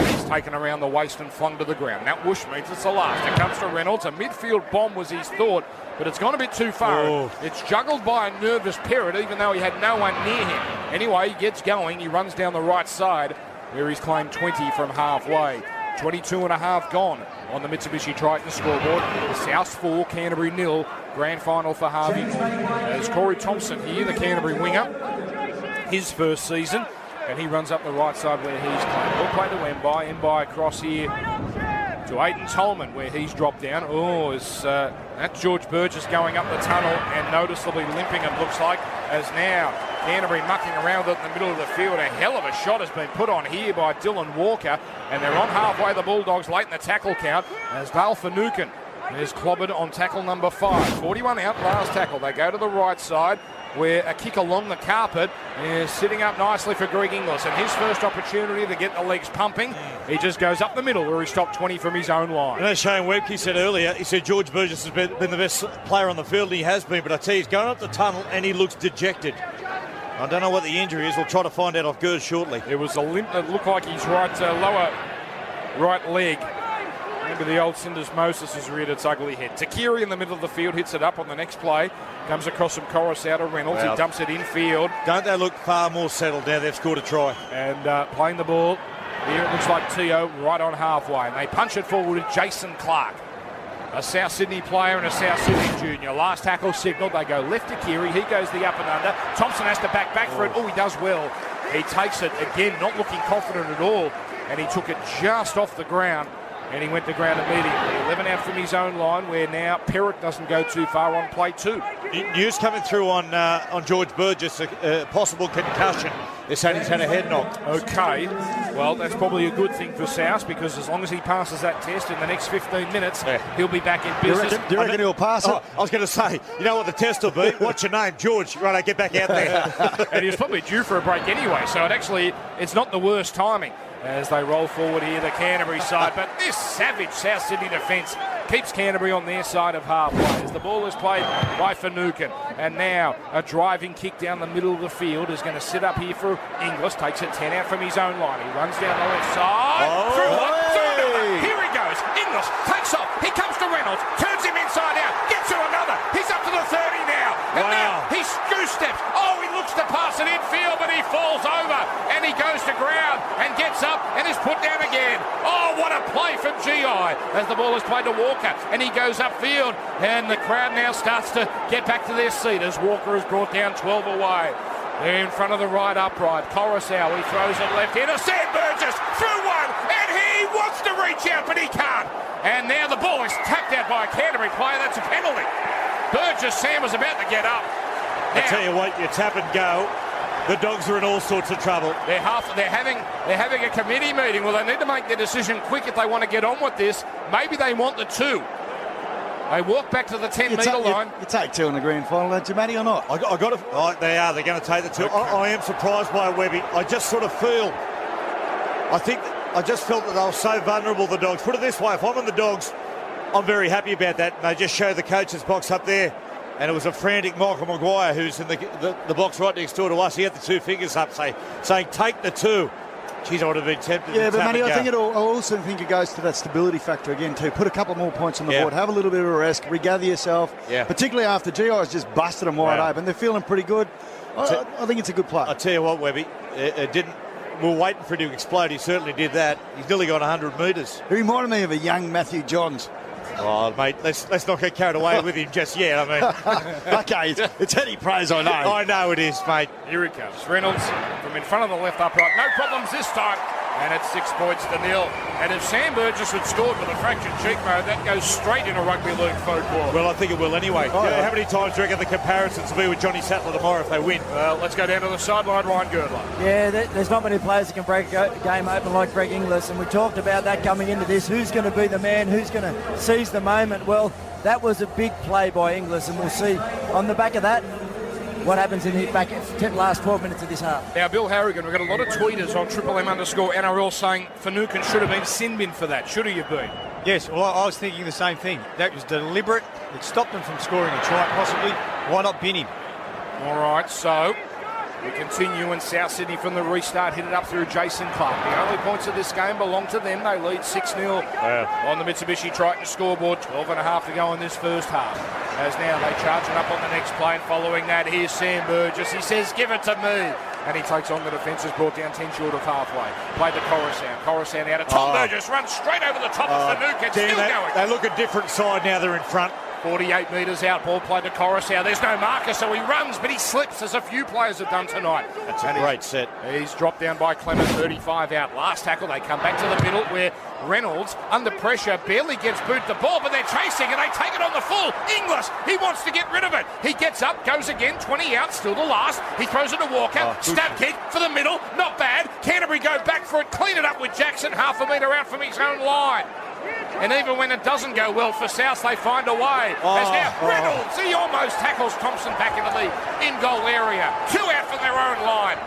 He's taken around the waist and flung to the ground. That whoosh means it's the last. It comes to Reynolds. A midfield bomb was his thought, but it's gone a bit too far. Oh. It's juggled by a nervous Perrott, even though he had no one near him. Anyway, he gets going. He runs down the right side, where he's claimed 20 from halfway. 22 and a half gone on the Mitsubishi Triton scoreboard. South 4, Canterbury 0. Grand final for Harvey. As Corey Thompson here, the Canterbury winger, his first season, and he runs up the right side where he's claimed. Ball play to Mbai. Mbai across here to Aidan Tolman, where he's dropped down. Oh, that's George Burgess going up the tunnel and noticeably limping, it looks like, as now Canterbury mucking around it in the middle of the field. A hell of a shot has been put on here by Dylan Walker, and they're on halfway, the Bulldogs, late in the tackle count, as Dale Finucane is clobbered on tackle number 5. 41 out, last tackle. They go to the right side, where a kick along the carpet is sitting up nicely for Greg Inglis, and his first opportunity to get the legs pumping, he just goes up the middle where he stopped 20 from his own line. And as Shane Webke said earlier, he said George Burgess has been the best player on the field, and he has been, but I tell you, he's going up the tunnel and he looks dejected. I don't know what the injury is. We'll try to find out off Gers shortly. It was a limp that looked like his lower right leg. Remember the old syndesmosis has reared its ugly head. Takiri in the middle of the field hits it up on the next play. Comes across from Coruscant to Reynolds. Wow. He dumps it infield. Don't they look far more settled now they've scored a try? And playing the ball. Here it looks like Teo right on halfway. And they punch it forward to Jason Clark. A South Sydney player and a South Sydney junior. Last tackle signalled. They go left to Keary. He goes the up and under. Thompson has to back for it. Oh, he does well. He takes it again, not looking confident at all. And he took it just off the ground. And he went to ground immediately. 11 out from his own line, where now Perrott doesn't go too far on play 2. News coming through on George Burgess, a possible concussion. They're saying he's had a head knock. Okay, well, that's probably a good thing for South, because as long as he passes that test in the next 15 minutes, he'll be back in business. Do you reckon he'll pass it? Oh, I was going to say, you know what the test will be? What's your name? George. Right, get back out there. And he's probably due for a break anyway, so it's not the worst timing as they roll forward here, the Canterbury side. But this savage South Sydney defence keeps Canterbury on their side of halfway as the ball is played by Finucane. And now a driving kick down the middle of the field is going to sit up here for Inglis. Takes it 10 out from his own line. He runs down the left side. Through one, through another. Here he goes. Inglis takes off. He comes to Reynolds. Turns him inside out. Gets to another. He's up to the 30 now. And now he steps. Oh, he looks to pass it infield, but he falls over. And he goes to ground and gets up and is put down again. Oh, what a play from GI as the ball is played to Walker. And he goes upfield. And the crowd now starts to get back to their seat as Walker is brought down 12 away. They're in front of the right upright. Coruscant, he throws it left into Sam Burgess through one, and he wants to reach out, but he can't. And now the ball is tapped out by a Canterbury player. That's a penalty. Burgess, Sam was about to get up. I tell you what, you tap and go. The Dogs are in all sorts of trouble. They're having a committee meeting. Well, they need to make their decision quick if they want to get on with this. Maybe they want the 2. They walk back to the 10-metre line. You take 2 in the grand final, don't you, Matty, or not? I got to. Oh, they are. They're going to take the 2. I am surprised by Webby. I just sort of feel. I just felt that they were so vulnerable, the Dogs. Put it this way: if I'm in the Dogs, I'm very happy about that. And they just show the coach's box up there, and it was a frantic Michael Maguire who's in the box right next door to us. He had the 2 fingers up, saying, "Take the 2." Geez, I would have been tempted. Yeah, but Matty, I also think it goes to that stability factor again too. Put a couple more points on the board, have a little bit of a rest, regather yourself. Yeah. Particularly after GI's just busted them wide open. They're feeling pretty good. I think it's a good play. I tell you what, Webby, it didn't. We were waiting for him to explode. He certainly did that. He's nearly gone 100 metres. He reminded me of a young Matthew Johns. Oh, mate, let's not get carried away with him just yet. I mean, okay, it's heady praise, I know. I know it is, mate. Here he comes. Reynolds from in front of the left upright. No problems this time. And it's 6 points to 0. And if Sam Burgess had scored with a fractured cheekbone, that goes straight into rugby league football. Well, I think it will anyway. How many times do you reckon the comparisons will be with Johnny Sattler tomorrow if they win? Well, let's go down to the sideline, Ryan Girdler. Yeah, there's not many players that can break a game open like Greg Inglis, and we talked about that coming into this. Who's going to be the man? Who's going to seize the moment? Well, that was a big play by Inglis, and we'll see on the back of that what happens in the last 12 minutes of this half. Now, Bill Harrigan, we've got a lot of tweeters on #NRL saying Finucane should have been sin bin for that. Should he have been? Yes, well, I was thinking the same thing. That was deliberate. It stopped them from scoring a try, possibly. Why not bin him? All right, so we continue in South Sydney from the restart, hit it up through Jason Clark. The only points of this game belong to them. They lead 6-0 on the Mitsubishi Triton scoreboard. 12.5 to go in this first half. As now they charge it up on the next play, and following that, here's Sam Burgess. He says, "Give it to me." And he takes on the defence, is brought down 10 short of halfway. Played to Coruscant. Coruscant out of Tom Burgess, runs straight over the top of Finucane. Still going. They look a different side now they're in front. 48 metres out, ball played to Coruscant. There's no marker, so he runs, but he slips, as a few players have done tonight. That's a great set. He's dropped down by Clement, 35 out. Last tackle, they come back to the middle where Reynolds, under pressure, barely gets boot the ball, but they're chasing and they take it on the full. Inglis, he wants to get rid of it. He gets up, goes again, 20 out, still the last. He throws it to Walker. Stab kick for the middle, not bad. Canterbury go back for it, clean it up with Jackson, half a metre out from his own line. And even when it doesn't go well for South, they find a way. As now Reynolds, he almost tackles Thompson back into the in-goal area. 2 out from their own line.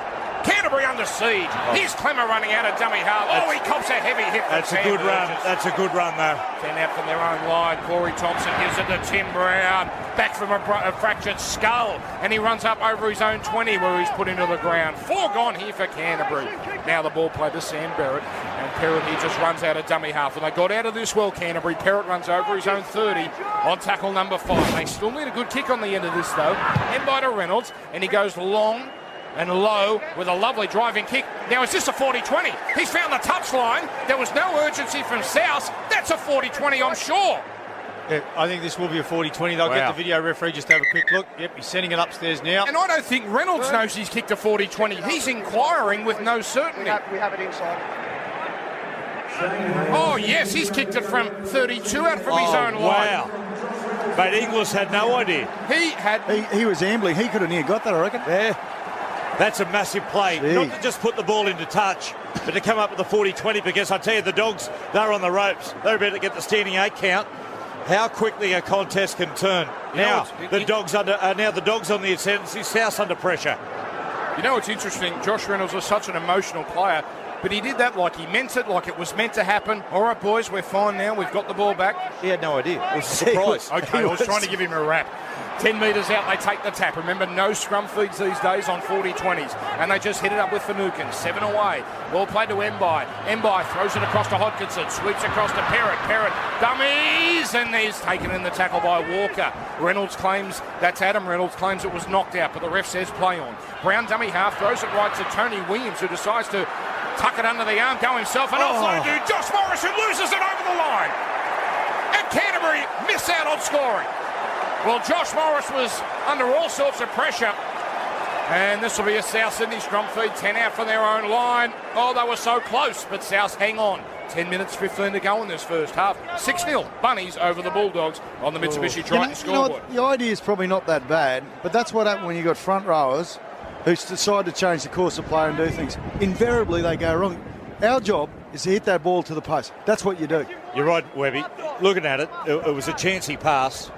Canterbury under siege. Here's Clemmer running out of dummy half. He cops a heavy hit. That's a good run. That's a good run, though. 10 out from their own line. Corey Thompson gives it to Tim Brown. Back from a fractured skull. And he runs up over his own 20 where he's put into the ground. 4 gone here for Canterbury. Now the ball played to Sam Barrett. And Perrott, he just runs out of dummy half. And they got out of this well, Canterbury. Perrott runs over his own 30 on tackle number 5. They still need a good kick on the end of this, though. End by to Reynolds. And he goes long and low with a lovely driving kick. Now, is this a 40-20? He's found the touchline. There was no urgency from South. That's a 40-20, I'm sure. Yeah, I think this will be a 40-20. They'll get the video referee just to have a quick look. Yep, he's sending it upstairs now. And I don't think Reynolds knows he's kicked a 40-20. He's inquiring with no certainty. We have it inside. Oh, yes, he's kicked it from 32 out from his own line. Wow. But Inglis had no idea. He was ambling. He could have near got that, I reckon. Yeah. That's a massive play. Not to just put the ball into touch, but to come up with the 40-20, because I tell you, the Dogs, they're on the ropes. They're about to get the standing 8 count. How quickly a contest can turn. The Dogs on the ascendancy. South under pressure. You know what's interesting? Josh Reynolds was such an emotional player, but he did that like he meant it, like it was meant to happen. All right, boys, we're fine now. We've got the ball back. He had no idea. It was a surprise. Okay, I was trying to give him a rap. 10 metres out, they take the tap. Remember, no scrum feeds these days on 40-20s. And they just hit it up with Finucane. 7 away. Ball played to Mbai. Mbai throws it across to Hodkinson. Sweeps across to Perrott. Perrott dummies. And he's taken in the tackle by Walker. Reynolds claims, that's Adam Reynolds, claims it was knocked out, but the ref says play on. Brown dummy half throws it right to Tony Williams, who decides to tuck it under the arm, go himself, and offload to Josh Morris, who loses it over the line. And Canterbury miss out on scoring. Well, Josh Morris was under all sorts of pressure. And this will be a South Sydney scrum feed, 10 out from their own line. Oh, they were so close, but South hang on. 10 minutes, 15 to go in this first half. 6-0, Bunnies over the Bulldogs on the Mitsubishi Triton scoreboard. The idea is probably not that bad, but that's what happens when you've got front rowers who decide to change the course of play and do things. Invariably, they go wrong. Our job is to hit that ball to the post. That's what you do. You're right, Webby. Looking at it, it was a chancy pass.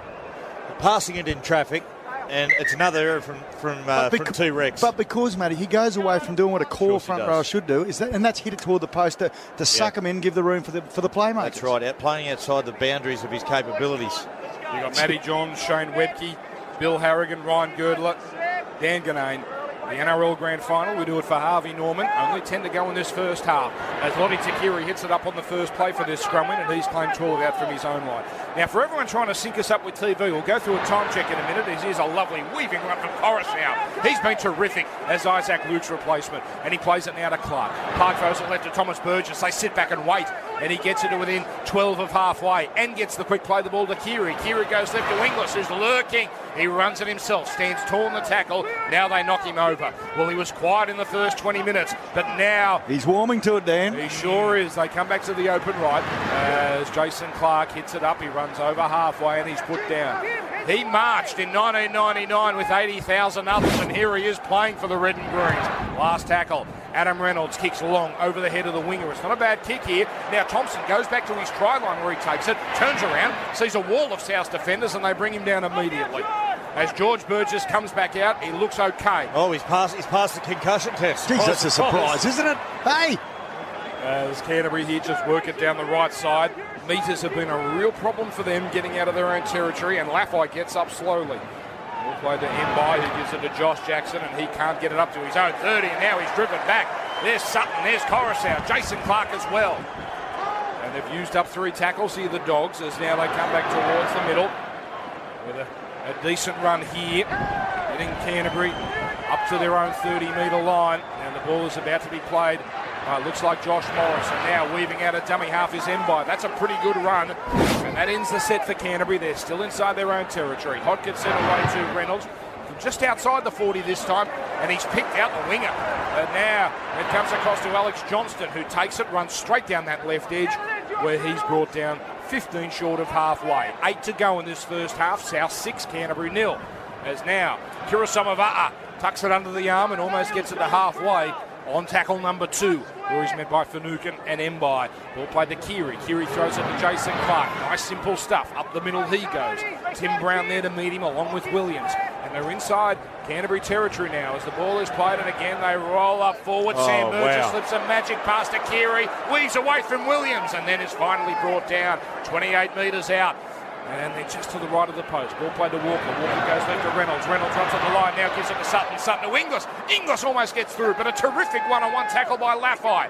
Passing it in traffic, and it's another error from T-Rex. But because, Matty, he goes away from doing what a core front row should do, and that's hit it toward the post to suck him in, give the room for the playmakers. That's right, playing outside the boundaries of his capabilities. You got Matty Johns, Shane Webke, Bill Harrigan, Ryan Girdler, Dan Ganane. The NRL Grand Final, we do it for Harvey Norman. Only 10 to go in this first half. As Lottie Takiri hits it up on the first play for this scrum win, and he's claimed 12 out from his own line. Now, for everyone trying to sync us up with TV, we'll go through a time check in a minute. Here's a lovely weaving run from Coruscant. He's been terrific as Isaac Luke's replacement, and he plays it now to Clark. Clark throws it left to Thomas Burgess. They sit back and wait, and he gets it to within 12 of halfway and gets the quick play the ball to Kiri. Kiri goes left to Inglis, who's lurking. He runs it himself, stands tall in the tackle. Now they knock him over. Well, he was quiet in the first 20 minutes, but now he's warming to it, Dan. He sure is. They come back to the open right as Jason Clark hits it up. He runs over halfway and he's put down. He marched in 1999 with 80,000 others, and here he is playing for the Red and Greens. Last tackle. Adam Reynolds kicks long over the head of the winger. It's not a bad kick here. Now Thompson goes back to his try line where he takes it, turns around, sees a wall of South defenders, and they bring him down immediately. As George Burgess comes back out, he looks okay. Oh, he's passed the concussion test. Jeez, that's a surprise, isn't it? Hey! As Canterbury here just work it down the right side. Meters have been a real problem for them getting out of their own territory, and Laffey gets up slowly. Ball played to Mbai, who gives it to Josh Jackson, and he can't get it up to his own 30, and now he's driven back. There's Sutton, there's Coruscant, Jason Clark as well. And they've used up 3 tackles here, the Dogs, as now they come back towards the middle with a decent run here, getting Canterbury up to their own 30-metre line. And the ball is about to be played. Looks like Josh Morris, and now weaving out a dummy half is Mbai. That's a pretty good run, and that ends the set for Canterbury. They're still inside their own territory. Hodkinson away to Reynolds, from just outside the 40 this time, and he's picked out the winger. And now it comes across to Alex Johnston, who takes it, runs straight down that left edge, where he's brought down 15 short of halfway. 8 to go in this first half. South 6, Canterbury 0. As now Kirisamava'a tucks it under the arm and almost gets it to halfway. On tackle number 2, where he's met by Finucane and Mbai. Ball played to Kiri. Kiri throws it to Jason Clark. Nice simple stuff. Up the middle he goes. Tim Brown there to meet him along with Williams. And they're inside Canterbury territory now as the ball is played, and again they roll up forward. Sam Burgess slips a magic pass to Kiri. Weaves away from Williams and then is finally brought down 28 metres out. And they're just to the right of the post. Ball played to Walker. Walker goes left to Reynolds. Reynolds runs on the line. Now gives it to Sutton. Sutton to Inglis. Inglis almost gets through, but a terrific one-on-one tackle by Laffey.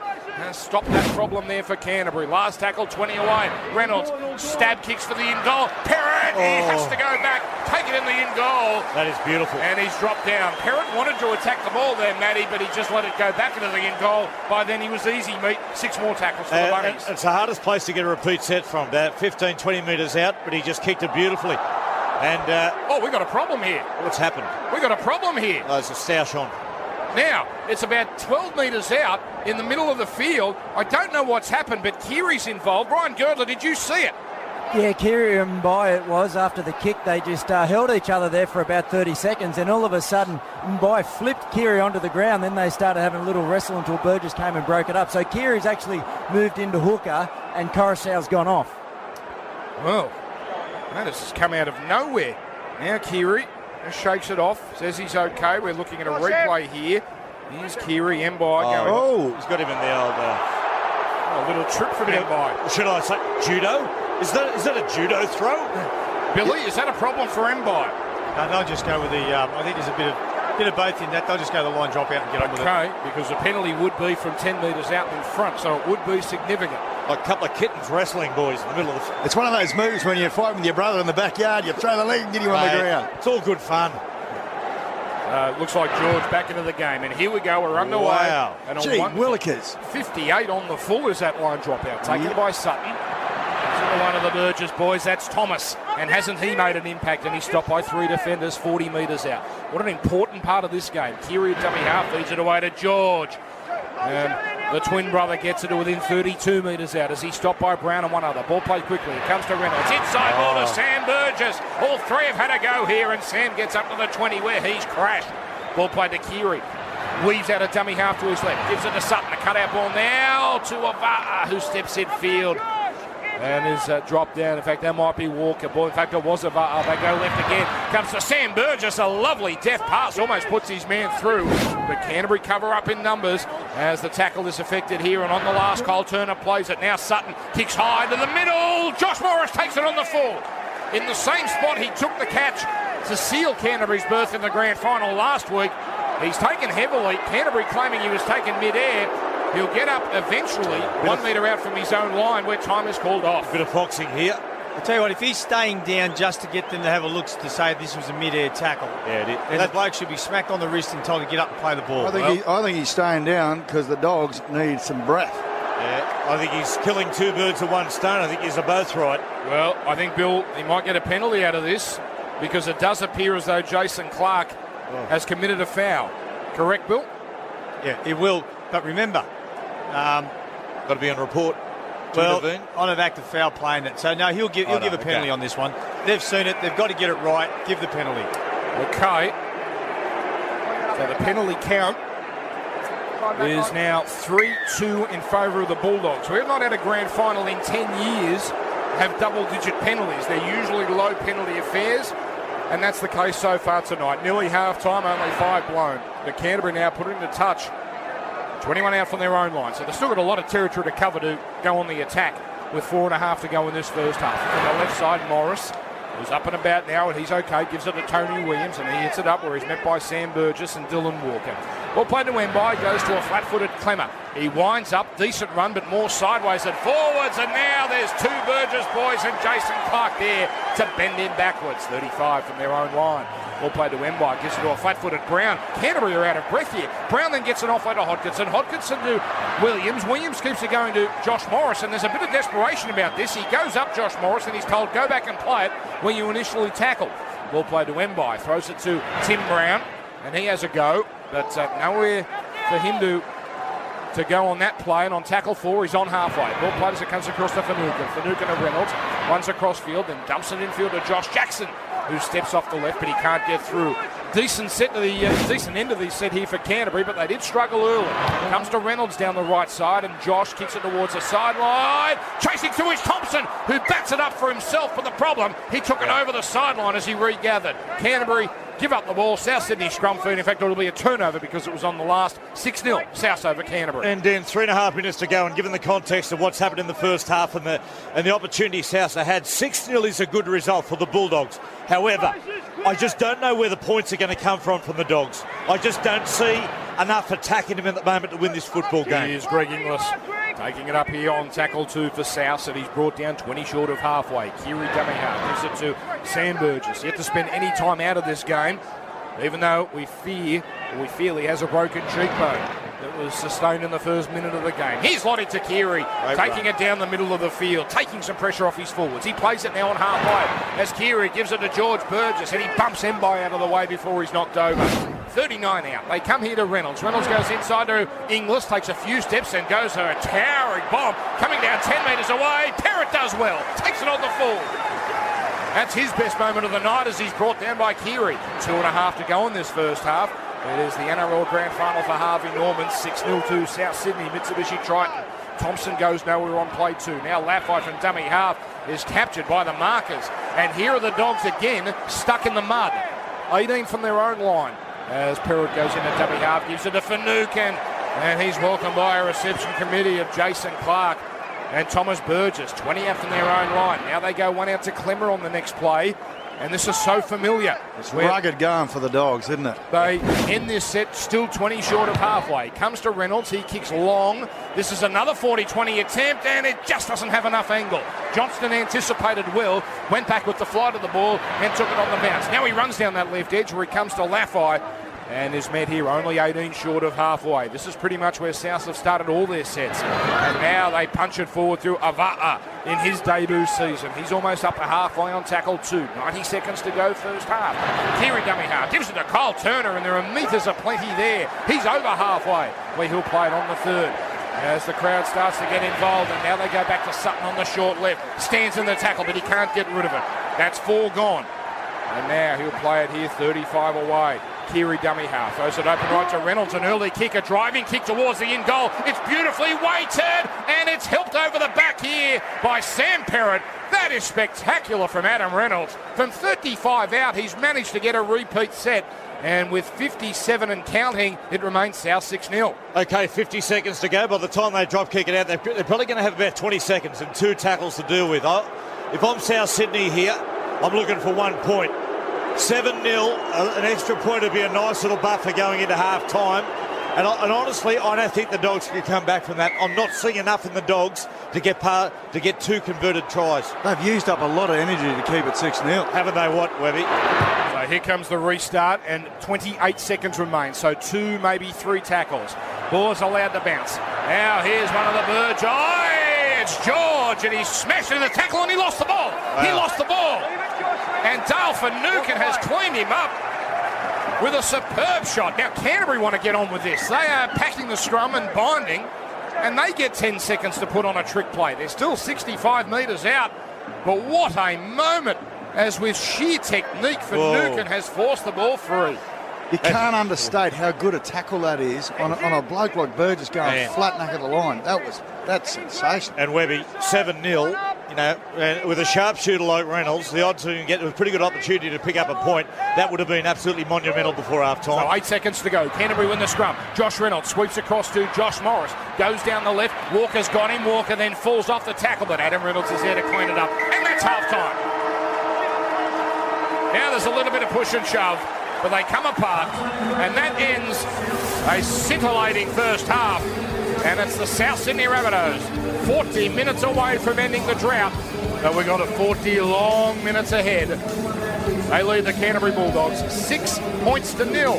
Stop that problem there for Canterbury. Last tackle, 20 away. Reynolds stab kicks for the in goal. Perrott, he has to go back, take it in the in goal. That is beautiful. And he's dropped down. Perrott wanted to attack the ball there, Matty, but he just let it go back into the in goal. By then he was easy meat. 6 more tackles for the Bunnies. It's the hardest place to get a repeat set from. About 15, 20 metres out, but he just kicked it beautifully. And we got a problem here. What's happened? We got a problem here. Oh, it's a stoush on. Now, it's about 12 metres out in the middle of the field. I don't know what's happened, but Kiri's involved. Brian Girdler, did you see it? Yeah, Kiri and Mbai it was. After the kick, they just held each other there for about 30 seconds, and all of a sudden, Mbai flipped Kiri onto the ground. Then they started having a little wrestle until Burgess came and broke it up. So Kiri's actually moved into hooker, and Coruscant's gone off. Well, this has come out of nowhere. Now Kiri just shakes it off, says he's okay. We're looking at a replay here. Here's Keary, Mbai going. Oh, he's got him in the old... a little trip from Mbai. Should I say judo? Is that a judo throw? Billy, is that a problem for Mbai? No, they'll just go with the... I think there's a bit of both in that. They'll just go the line drop out and get on with it. Okay, because the penalty would be from 10 metres out in front, so it would be significant. Like a couple of kittens wrestling, boys, in the middle of the... It's one of those moves when you're fighting with your brother in the backyard, you throw the leg and get him on the ground. It's all good fun. Looks like George back into the game, and here we go, we're underway. Wow. And on Gee, Willikers. 58 on the full is that line drop out, taken by Sutton. One of the Burgess boys, that's Thomas, and hasn't he made an impact? And he's stopped by 3 defenders 40 metres out. What an important part of this game. Keary at dummy half feeds it away to George. The twin brother gets it to within 32 metres out as he's stopped by Brown and one other. Ball played quickly. It comes to Reynolds. Inside ball to Sam Burgess. All three have had a go here, and Sam gets up to the 20 where he's crashed. Ball played to Keary. Weaves out a dummy half to his left. Gives it to Sutton. A cut-out ball now to Ava'a, who steps in field and is dropped down. In fact, that might be Walker. Boy, in fact, it was Ava'a. They go left again. Comes to Sam Burgess. A lovely deft pass. Almost puts his man through. But Canterbury cover up in numbers as the tackle is affected here. And on the last, Kyle Turner plays it. Now Sutton kicks high to the middle. Josh Morris takes it on the full. In the same spot he took the catch to seal Canterbury's berth in the grand final last week. He's taken heavily. Canterbury claiming he was taken mid-air. He'll get up eventually 1 metre out from his own line where time is called off. Bit of foxing here. I'll tell you what, if he's staying down just to get them to have a look to say this was a mid-air tackle, then the bloke should be smacked on the wrist and told to get up and play the ball. I think he's staying down because the Dogs need some breath. Yeah, I think he's killing two birds with one stone. I think he's both right. Well, I think, Bill, he might get a penalty out of this because it does appear as though Jason Clark has committed a foul. Correct, Bill? Yeah, he will. But remember... got to be on report. Well, on an act of foul playing it. So, no, he'll give a penalty on this one. They've seen it. They've got to get it right. Give the penalty. Okay. So the penalty count is now 3-2 in favour of the Bulldogs. We have not had a grand final in 10 years have double-digit penalties. They're usually low penalty affairs, and that's the case so far tonight. Nearly half-time, only 5 blown. But Canterbury now put it into touch. 21 out from their own line, so they've still got a lot of territory to cover to go on the attack with 4.5 to go in this first half. From the left side, Morris, who's up and about now, and he's okay, gives it to Tony Williams, and he hits it up where he's met by Sam Burgess and Dylan Walker. Ball played to Mbai, goes to a flat-footed Clemmer. He winds up, decent run, but more sideways than forwards, and now there's 2 Burgess boys and Jason Clark there to bend him backwards. 35 from their own line. Ball played to Mbai, gives it to a flat-footed Brown. Canterbury are out of breath here. Brown then gets it off to Hodgkinson. Hodgkinson to Williams. Williams keeps it going to Josh Morris, and there's a bit of desperation about this. He goes up, Josh Morris, and he's told, go back and play it where you initially tackled. Ball played to Mbai, throws it to Tim Brown, and he has a go, but nowhere for him to go on that play, and on tackle 4, he's on halfway. Ball played as it comes across to Finucane to Reynolds, runs across field, then dumps it infield to Josh Jackson, who steps off the left, but he can't get through. Decent end of the set here for Canterbury, but they did struggle early. Comes to Reynolds down the right side, and Josh kicks it towards the sideline. Chasing through is Thompson, who bats it up for himself, but the problem, he took it over the sideline as he regathered. Canterbury give up the ball. South Sydney scrum feed. In fact, it'll be a turnover because it was on the last. 6-0, South over Canterbury. And then 3.5 minutes to go, and given the context of what's happened in the first half and the opportunity South have had, 6-0 is a good result for the Bulldogs. However, I just don't know where the points are going to come from the Dogs. I just don't see enough attacking them at the moment to win this football game. Here's Greg Inglis taking it up here on tackle 2 for South, and he's brought down 20 short of halfway. Keary dummy half, gives it to Sam Burgess. Yet to spend any time out of this game, even though we feel he has a broken cheekbone that was sustained in the first minute of the game. Here's Lottie Takiri, taking it down the middle of the field, taking some pressure off his forwards. He plays it now on halfway as Keary gives it to George Burgess, and he bumps Mbai out of the way before he's knocked over. 39 out. They come here to Reynolds. Reynolds goes inside to Inglis, takes a few steps and goes to a towering bomb. Coming down 10 metres away, Parrott does well, takes it on the full. That's his best moment of the night as he's brought down by Keary. 2.5 to go in this first half. It is the NRL Grand Final for Harvey Norman. 6-0 to South Sydney, Mitsubishi Triton. Thompson goes nowhere on play 2. Now Laffey from dummy half is captured by the markers. And here are the Dogs again, stuck in the mud. 18 from their own line. as Perrott goes into dummy half, gives it to Finucane, and he's welcomed by a reception committee of Jason Clark and Thomas Burgess. 20 out from their own line. Now they go one out to Clemmer on the next play, and this is so familiar. It's rugged going for the Dogs, isn't it? They end this set still 20 short of halfway. Comes to Reynolds, he kicks long. This is another 40-20 attempt, and it just doesn't have enough angle. Johnston anticipated well, went back with the flight of the ball and took it on the bounce. Now he runs down that left edge where he comes to Laffey and is met here only 18 short of halfway. This is pretty much where South have started all their sets. And now they punch it forward through Ava'a in his debut season. He's almost up to halfway on tackle 2. 90 seconds to go first half. Keary dummy half, gives it to Kyle Turner, and there are metres aplenty there. He's over halfway, where he'll play it on the third. As the crowd starts to get involved, and now they go back to Sutton on the short left. Stands in the tackle, but he can't get rid of it. That's 4 gone. And now he'll play it here, 35 away. Keary dummy half, throws it open right to Reynolds, an early kick, a driving kick towards the in goal. It's beautifully weighted, and it's helped over the back here by Sam Perrott. That is spectacular from Adam Reynolds. From 35 out, he's managed to get a repeat set. And with 57 and counting, it remains South 6-0. Okay, 50 seconds to go. By the time they drop kick it out, they're probably going to have about 20 seconds and 2 tackles to deal with. If I'm South Sydney here, I'm looking for 1 point. 7-0, an extra point would be a nice little buffer going into half-time. And honestly, I don't think the Dogs can come back from that. I'm not seeing enough in the Dogs to get 2 converted tries. They've used up a lot of energy to keep it 6-0. Haven't they what, Webby? So here comes the restart, and 28 seconds remain. So 2, maybe 3 tackles. Ball's allowed to bounce. Now here's one of the birds. It's George, and he smashed into the tackle, and he lost the ball. Wow. He lost the ball. And Dale Finucane has cleaned him up with a superb shot. Now Canterbury want to get on with this. They are packing the scrum and binding, and they get 10 seconds to put on a trick play. They're still 65 metres out, but what a moment, as with sheer technique, Finucane has forced the ball free. You can't understate how good a tackle that is on a bloke like Burgess going flat neck of the line. That's sensational. And Webby, 7-0, you know, and with a sharpshooter like Reynolds, the odds to get a pretty good opportunity to pick up a point, that would have been absolutely monumental before half-time. So 8 seconds to go. Canterbury win the scrum. Josh Reynolds sweeps across to Josh Morris. Goes down the left. Walker's got him. Walker then falls off the tackle, but Adam Reynolds is there to clean it up. And that's half-time. Now there's a little bit of push and shove, but they come apart, and that ends a scintillating first half. And it's the South Sydney Rabbitohs, 40 minutes away from ending the drought, but we've got 40 long minutes ahead. They lead the Canterbury Bulldogs 6 points to 0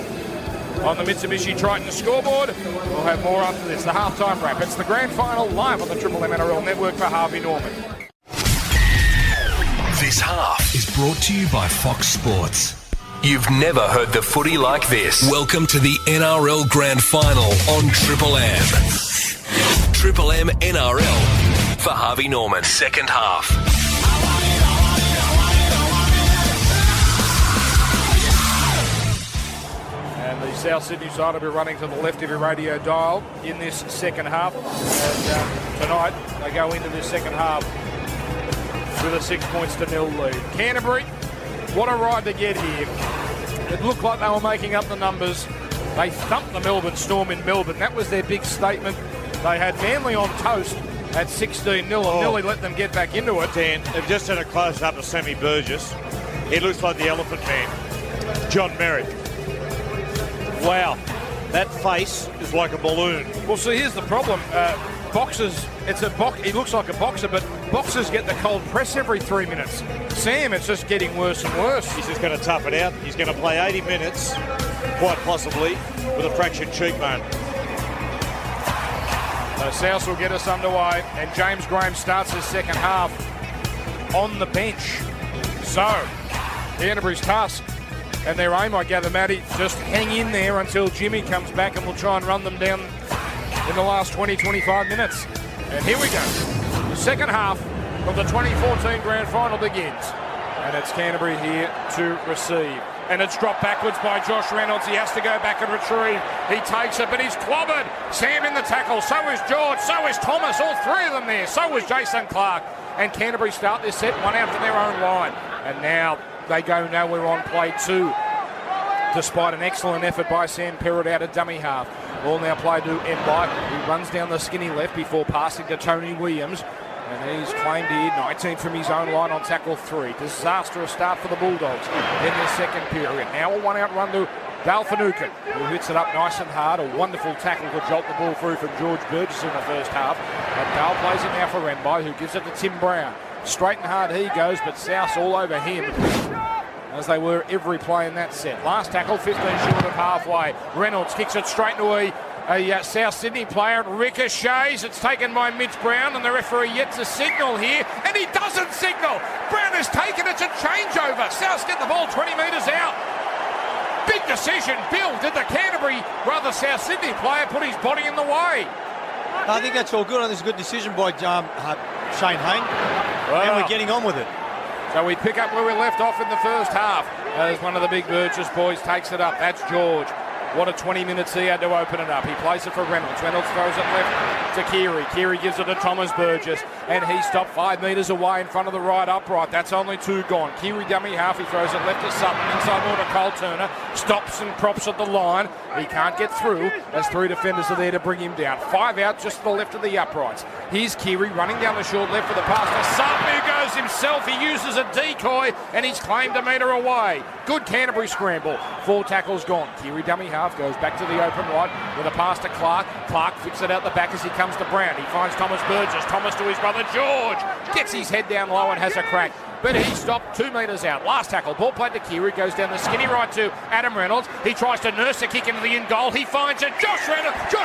on the Mitsubishi Triton scoreboard. We'll have more after this, the halftime wrap. It's the grand final live on the Triple M NRL network for Harvey Norman. This half is brought to you by Fox Sports. You've never heard the footy like this. Welcome to the NRL Grand Final on Triple M. Triple M NRL for Harvey Norman. Second half. And the South Sydney side will be running to the left of your radio dial in this second half. And tonight they go into this second half with a 6 points to 0 lead. Canterbury, what a ride to get here. It looked like they were making up the numbers. They thumped the Melbourne Storm in Melbourne. That was their big statement. They had Manly on toast at 16-0 and nearly let them get back into it. Dan, they've just had a close-up of Sammy Burgess. He looks like the Elephant Man. John Merritt. Wow. That face is like a balloon. Well, see, here's the problem. Boxers, he looks like a boxer, but boxers get the cold press every 3 minutes. Sam, it's just getting worse and worse. He's just going to tough it out. He's going to play 80 minutes, quite possibly, with a fractured cheekbone. So South will get us underway, and James Graham starts his second half on the bench. So, Canterbury's task and their aim, I gather, Matty, just hang in there until Jimmy comes back, and we'll try and run them down in the last 20-25 minutes. And here we go. The second half of the 2014 Grand Final begins. And it's Canterbury here to receive. And it's dropped backwards by Josh Reynolds. He has to go back and retrieve. He takes it, but he's clobbered. Sam in the tackle. So is George. So is Thomas. All 3 of them there. So was Jason Clark. And Canterbury start this set 1 out from their own line. And now they go nowhere on play 2. despite an excellent effort by Sam Perrott out of dummy half. Ball now played to Mbai, who runs down the skinny left before passing to Tony Williams. And he's claimed here 19 from his own line on tackle 3. Disastrous start for the Bulldogs in their second period. Now a one-out run to Dale Finucane, who hits it up nice and hard. A wonderful tackle to jolt the ball through from George Burgess in the first half. And Dale plays it now for Mbai, who gives it to Tim Brown. Straight and hard he goes, but South all over him, as they were every play in that set. Last tackle, 15 short of halfway. Reynolds kicks it straight into a South Sydney player. It ricochets. It's taken by Mitch Brown, and the referee yet to signal here, and he doesn't signal. Brown has taken it to changeover. Souths get the ball 20 metres out. Big decision. Bill, did the South Sydney player put his body in the way? I think that's all good. It's a good decision by Shane Hayne, and we're getting on with it. So we pick up where we left off in the first half as one of the big Burgess boys takes it up. That's George. What a 20 minutes he had to open it up. He plays it for Reynolds. Reynolds throws it left to Keary. Keary gives it to Thomas Burgess, and he stopped 5 metres away in front of the right upright. That's only 2 gone. Keary dummy half. He throws it left to Sutton. Inside more to Cole Turner. Stops and props at the line. He can't get through as 3 defenders are there to bring him down. 5 out just to the left of the uprights. Here's Keary running down the short left for the pass to Sutton, who goes himself. He uses a decoy, and he's claimed a metre away. Good Canterbury scramble. 4 tackles gone. Keary dummy half goes back to the open right with a pass to Clark. Clark flicks it out the back as he comes to Brown. He finds Thomas Burgess. Thomas to his brother George. Gets his head down low and has a crack. But he stopped 2 metres out. Last tackle, ball played to Keary, goes down the skinny right to Adam Reynolds. He tries to nurse a kick into the in goal. He finds it. Josh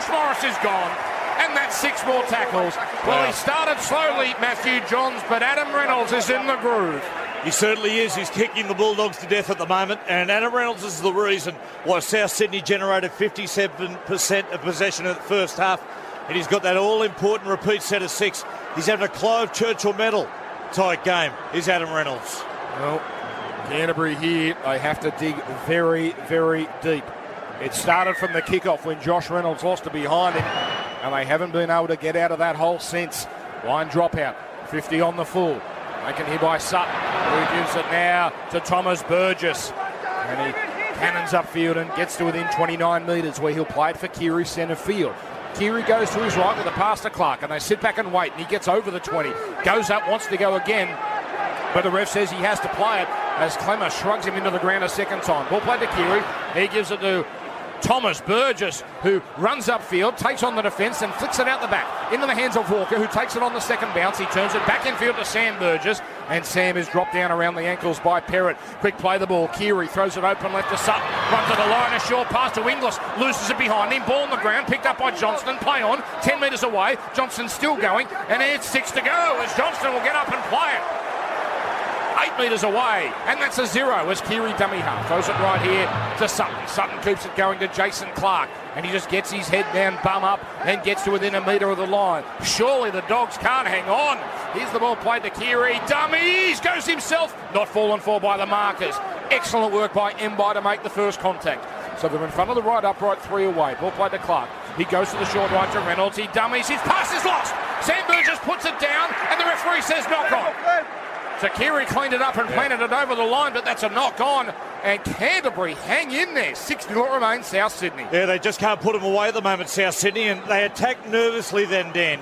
Morris is gone. And that's 6 more tackles. Well, he started slowly, Matthew Johns, but Adam Reynolds is in the groove. He certainly is. He's kicking the Bulldogs to death at the moment, and Adam Reynolds is the reason why South Sydney generated 57% of possession in the first half, and he's got that all-important repeat set of 6. He's having a Clive Churchill medal type game, is Adam Reynolds. Well, Canterbury here, they have to dig very, very deep. It started from the kickoff when Josh Reynolds lost to behind him, and they haven't been able to get out of that hole since. Line dropout, 50 on the full. Taken here by Sutton, who gives it now to Thomas Burgess. And he cannons upfield and gets to within 29 metres, where he'll play it for Keary centre field. Keary goes to his right with a pass to Clark, and they sit back and wait, and he gets over the 20. Goes up, wants to go again, but the ref says he has to play it as Clemmer shrugs him into the ground a second time. Ball played to Keary. He gives it to Thomas Burgess, who runs upfield, takes on the defence and flicks it out the back into the hands of Walker, who takes it on the second bounce. He turns it back infield to Sam Burgess, and Sam is dropped down around the ankles by Perrott. Quick play the ball. Keary throws it open left to Sutton. Run to the line, a short pass to Inglis. Loses it behind him. Ball on the ground, picked up by Johnston. Play on, 10 metres away. Johnston's still going, and it's 6 to go as Johnston will get up and play it. 8 metres away, and that's a 0 as Keary dummy half throws it right here to Sutton. Sutton keeps it going to Jason Clark, and he just gets his head down, bum up, and gets to within a metre of the line. Surely the Dogs can't hang on. Here's the ball played to Keary. Dummies goes himself, not fallen for by the markers. Excellent work by Mbai to make the first contact. So they're in front of the right upright, 3 away. Ball played to Clark. He goes to the short right to Reynolds. He dummies. His pass is lost. Sam Burgess puts it down, and the referee says knock on. So Keary cleaned it up and planted it over the line, but that's a knock on. And Canterbury hang in there. 6-0 remains South Sydney. Yeah, they just can't put them away at the moment, South Sydney, and they attack nervously then, Dan.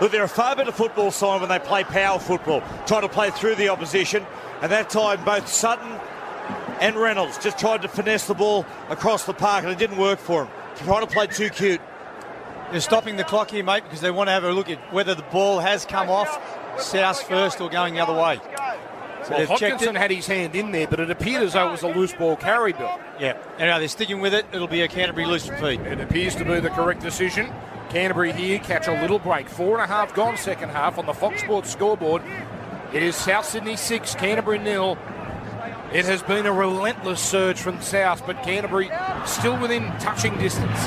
But they're a far better football side when they play power football, try to play through the opposition. And that time, both Sutton and Reynolds just tried to finesse the ball across the park, and it didn't work for them. Trying to play too cute. They're stopping the clock here, mate, because they want to have a look at whether the ball has come off South first or going the other way. So well, Hodkinson had his hand in there, but it appeared as though it was a loose ball carry, Bill. Yeah, anyway, they're sticking with it. It'll be a Canterbury loose feet. It appears to be the correct decision. Canterbury here catch a little break. 4.5 gone second half on the Fox Sports scoreboard. It is South Sydney 6, Canterbury 0. It has been a relentless surge from South, but Canterbury still within touching distance.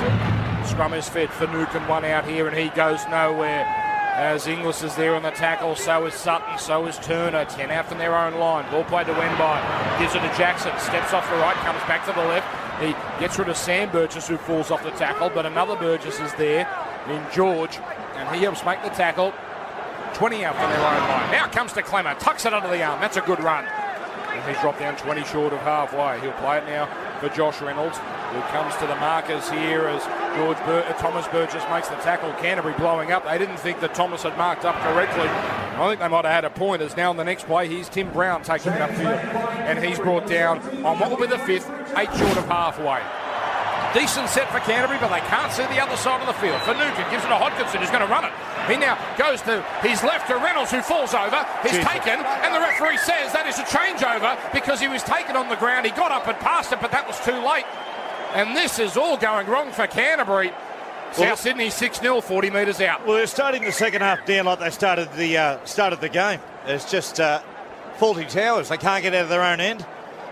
Scrum is fed. Finucane one out here, and he goes nowhere. As Inglis is there on the tackle, so is Sutton, so is Turner. 10 out from their own line. Ball played to Mbai. Gives it to Jackson. Steps off the right, comes back to the left. He gets rid of Sam Burgess, who falls off the tackle, but another Burgess is there in George, and he helps make the tackle. 20 out from their own line. Now comes to Clemmer. Tucks it under the arm. That's a good run. And he's dropped down 20 short of halfway. He'll play it now for Josh Reynolds, who comes to the markers here as Thomas Burgess makes the tackle. Canterbury blowing up. They didn't think that Thomas had marked up correctly. I think they might have had a point, as now in the next play, here's Tim Brown taking it upfield. And he's brought down on what will be the 5th, 8 short of halfway. Decent set for Canterbury, but they can't see the other side of the field. Finucane gives it to Hodgkinson, who's going to run it. He now goes to his left to Reynolds, who falls over. He's taken, and the referee says that is a changeover because he was taken on the ground. He got up and passed it, but that was too late. And this is all going wrong for Canterbury. South Sydney 6-0, 40 metres out. Well, they're starting the second half down like they started the game. It's just faulty towers. They can't get out of their own end.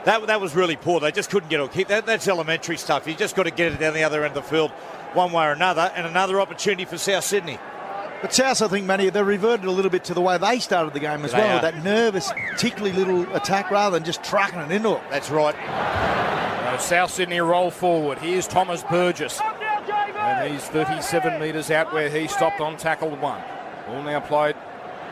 That was really poor. They just couldn't get a kick. That's elementary stuff. You just got to get it down the other end of the field one way or another, and another opportunity for South Sydney. But South, I think, Manny, they reverted a little bit to the way they started the game as well, with that nervous, tickly little attack rather than just trucking it into it. That's right. South Sydney roll forward. Here's Thomas Burgess. And he's 37 metres out where he stopped on tackle 1. Ball now played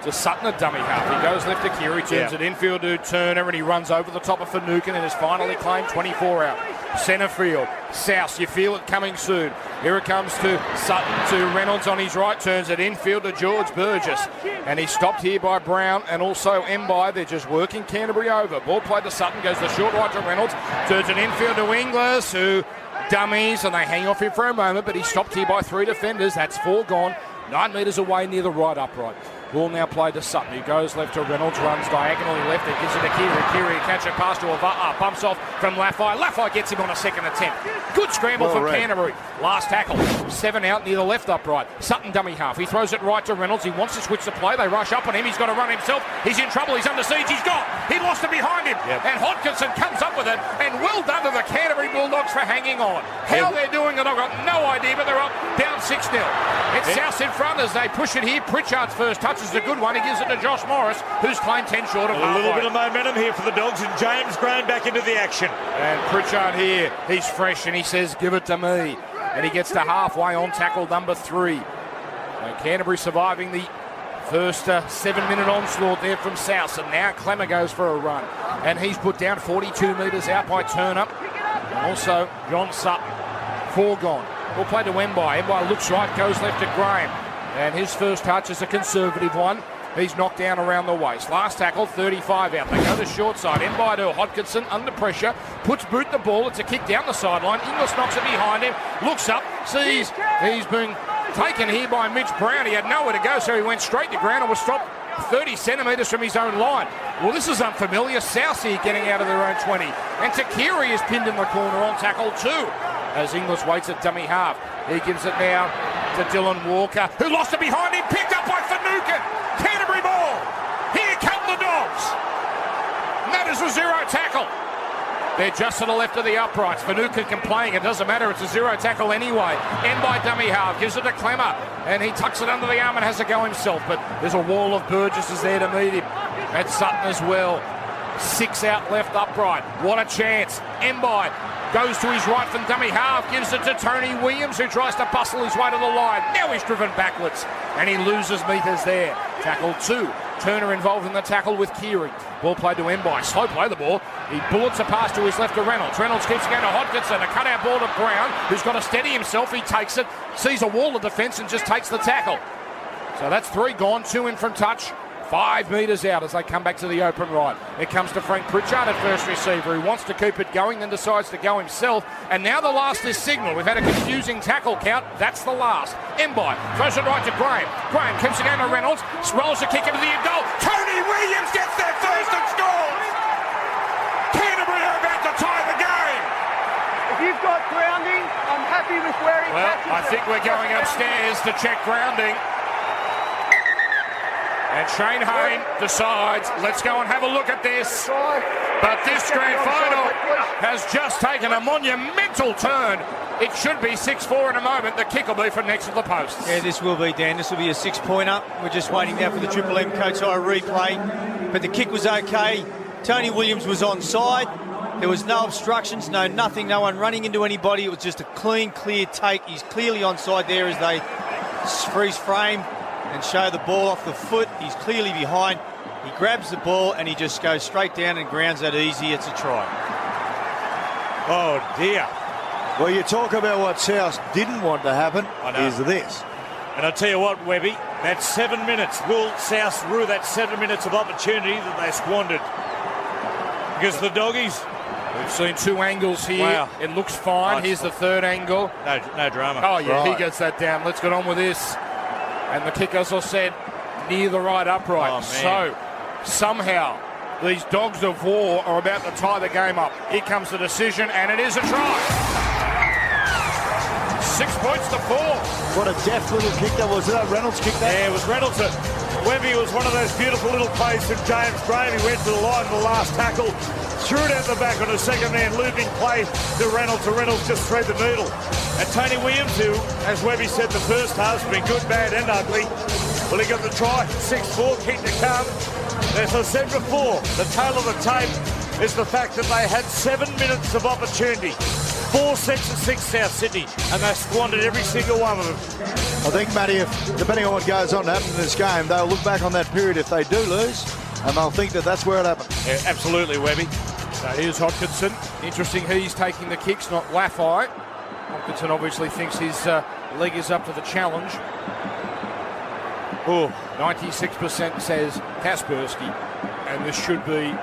to Sutton, a dummy half. He goes left to Keary, turns it infield to Turner, and he runs over the top of Finucane and is finally claimed 24 out. Centre field, South, you feel it coming soon. Here it comes to Sutton, to Reynolds on his right, turns it infield to George Burgess. And he's stopped here by Brown and also Mbai. They're just working Canterbury over. Ball played to Sutton, goes the short right to Reynolds, turns it infield to Inglis, who dummies, and they hang off him for a moment, but he's stopped here by 3 defenders. That's 4 gone. 9 metres away near the right upright. Ball now played to Sutton, who goes left to Reynolds, runs diagonally left, and gives it to Keary. Keary catch a pass to Ava'a, bumps off from Laffey. Laffey gets him on a second attempt. Good scramble for Canterbury. Last tackle, 7 out near the left upright. Sutton dummy half. He throws it right to Reynolds. He wants to switch the play. They rush up on him. He's got to run himself. He's in trouble. He's under siege. He's gone. He lost it behind him. And Hodgkinson comes up with it. And well done to the Canterbury Bulldogs for hanging on. How they're doing it, I've got no idea, but they're up down 6-0. It's South in front as they push it here. Pritchard's first touch is a good one. He gives it to Josh Morris, who's claimed 10 short of halfway. A little bit of momentum here for the Dogs, and James Graham back into the action. And Pritchard here, he's fresh, and he says, give it to me. And he gets to halfway on tackle number 3. And Canterbury surviving the first 7-minute onslaught there from South. And now Clemmer goes for a run. And he's put down 42 metres out by Turner. And also John Sutton. 4 gone. We'll play to Mbai. Mbai looks right, goes left to Graham. And his first touch is a conservative one. He's knocked down around the waist. Last tackle, 35 out. They go to short side. Mbai to Hodgkinson under pressure. Puts boot the ball. It's a kick down the sideline. Inglis knocks it behind him. Looks up. Sees he's been taken here by Mitch Brown. He had nowhere to go, so he went straight to ground and was stopped 30 centimetres from his own line. Well, this is unfamiliar. South here getting out of their own 20. And Takiri is pinned in the corner on tackle 2. As Inglis waits at dummy half. He gives it now to Dylan Walker, who lost it behind him. Picked up by Finucane. Canterbury ball. Here come the Dogs. And that is a 0 tackle. They're just to the left of the uprights. Finucane complaining. It doesn't matter. It's a 0 tackle anyway. End by dummy half. Gives it to Clemmer. And he tucks it under the arm and has a go himself. But there's a wall of Burgesses there to meet him. And Sutton as well. 6 out left upright. What a chance. Mbai goes to his right from dummy half. Gives it to Tony Williams, who tries to bustle his way to the line. Now he's driven backwards. And he loses metres there. Tackle 2. Turner involved in the tackle with Keary. Ball played to Mbai. Slow play the ball. He bullets a pass to his left to Reynolds. Reynolds keeps going to Hodgkinson. A cut-out ball to Brown, who's got to steady himself. He takes it, sees a wall of defence and just takes the tackle. So that's 3 gone, 2 in from touch. 5 metres out as they come back to the open right. It comes to Frank Pritchard at first receiver. He wants to keep it going, then decides to go himself. And now the last is signal. We've had a confusing tackle count. That's the last. Mbai throws it right to Graham. Graham keeps it down to Reynolds. Rolls a kick into the end goal. Tony Williams gets there first and scores! Canterbury are about to tie the game. If you've got grounding, I'm happy with where he catches it. I think we're going upstairs to check grounding. And Shane Hayne decides, let's go and have a look at this. But this grand final has just taken a monumental turn. It should be 6-4 in a moment. The kick will be from next to the posts. Yeah, this will be, Dan. This will be a 6-pointer. We're just waiting now for the Triple M Coach Eye replay. But the kick was okay. Tony Williams was onside. There was no obstructions, nothing, no one running into anybody. It was just a clean, clear take. He's clearly onside there as they freeze frame and show the ball off the foot. He's clearly behind. He grabs the ball and he just goes straight down and grounds that easy. It's a try. Oh, dear. Well, you talk about what South didn't want to happen, is this. And I'll tell you what, Webby, that 7 minutes, will South rue that 7 minutes of opportunity that they squandered? Because the Doggies... We've seen two angles here. Wow. It looks fine. Here's the third angle. No drama. Oh, yeah, Right. he gets that down. Let's get on with this. And the kick, as I said, near the right upright. Oh, man. So, somehow, these Dogs of War are about to tie the game up. Here comes the decision, and it is a try. 6 points to 4. What a deft little kick that was. That Reynolds kicked that? Yeah, it was Reynolds. Webby was one of those beautiful little plays from James Graham. He went to the line for the last tackle, threw it out the back on a second-man looping play to Reynolds. And Reynolds just thread the needle. And Tony Williams, who, as Webby said, the first half's been good, bad and ugly. Well, he got the try, 6-4, kick to come. As I said before, the tail of the tape is the fact that they had 7 minutes of opportunity. 4 sets of 6 South Sydney, and they squandered every single one of them. I think, Matty, if depending on what goes on to happen in this game, they'll look back on that period if they do lose, and they'll think that that's where it happened. Yeah, absolutely, Webby. So here's Hodkinson. Interesting, he's taking the kicks, not Laffey. Hodkinson obviously thinks his leg is up to the challenge. 96% says Kaspersky, and this should be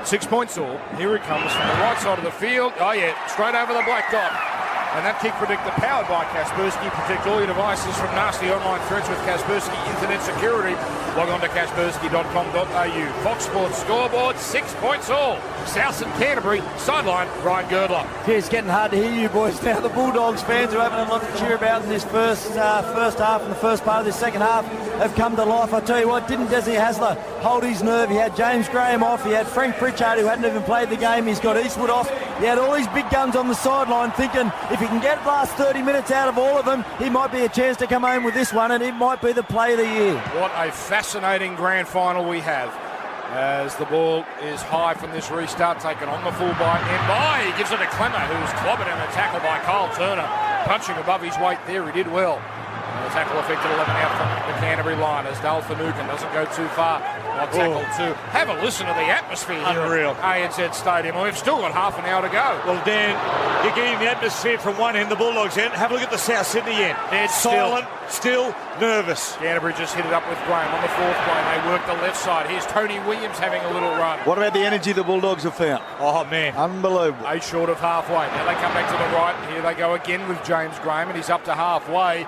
6 points all. Here he comes from the right side of the field. Oh yeah, straight over the black dot. And that kick predictor powered by Kaspersky. Protect all your devices from nasty online threats with Kaspersky Internet Security. Log on to kaspersky.com.au. Fox Sports scoreboard, 6 points all. South and Canterbury, sideline, Ryan Girdler. Yeah, it's getting hard to hear you boys now. The Bulldogs fans are having a lot to cheer about in this first half and the first part of this second half have come to life. I tell you what, didn't Desi Hasler hold his nerve? He had James Graham off. He had Frank Pritchard, who hadn't even played the game. He's got Eastwood off. He had all these big guns on the sideline thinking if he can get the last 30 minutes out of all of them, he might be a chance to come home with this one, and it might be the play of the year. What a fascinating grand final we have. As the ball is high from this restart, taken on the full by Mbai. He gives it to Clemmer, who's clobbered and a tackle by Kyle Turner. Punching above his weight there, he did well. And the tackle affected 11 out from the Canterbury line as Dale Finucane doesn't go too far. On tackle 2. Have a listen to the atmosphere here Unreal. at ANZ Stadium. Well, we've still got half an hour to go. Well, Dan, you're getting the atmosphere from one end, the Bulldogs end. Have a look at the South Sydney end. It's silent, still nervous. Canterbury just hit it up with Graham on the fourth play. They work the left side. Here's Tony Williams having a little run. What about the energy the Bulldogs have found? Oh, man. Unbelievable. 8 short of halfway. Now they come back to the right. Here they go again with James Graham, and he's up to halfway.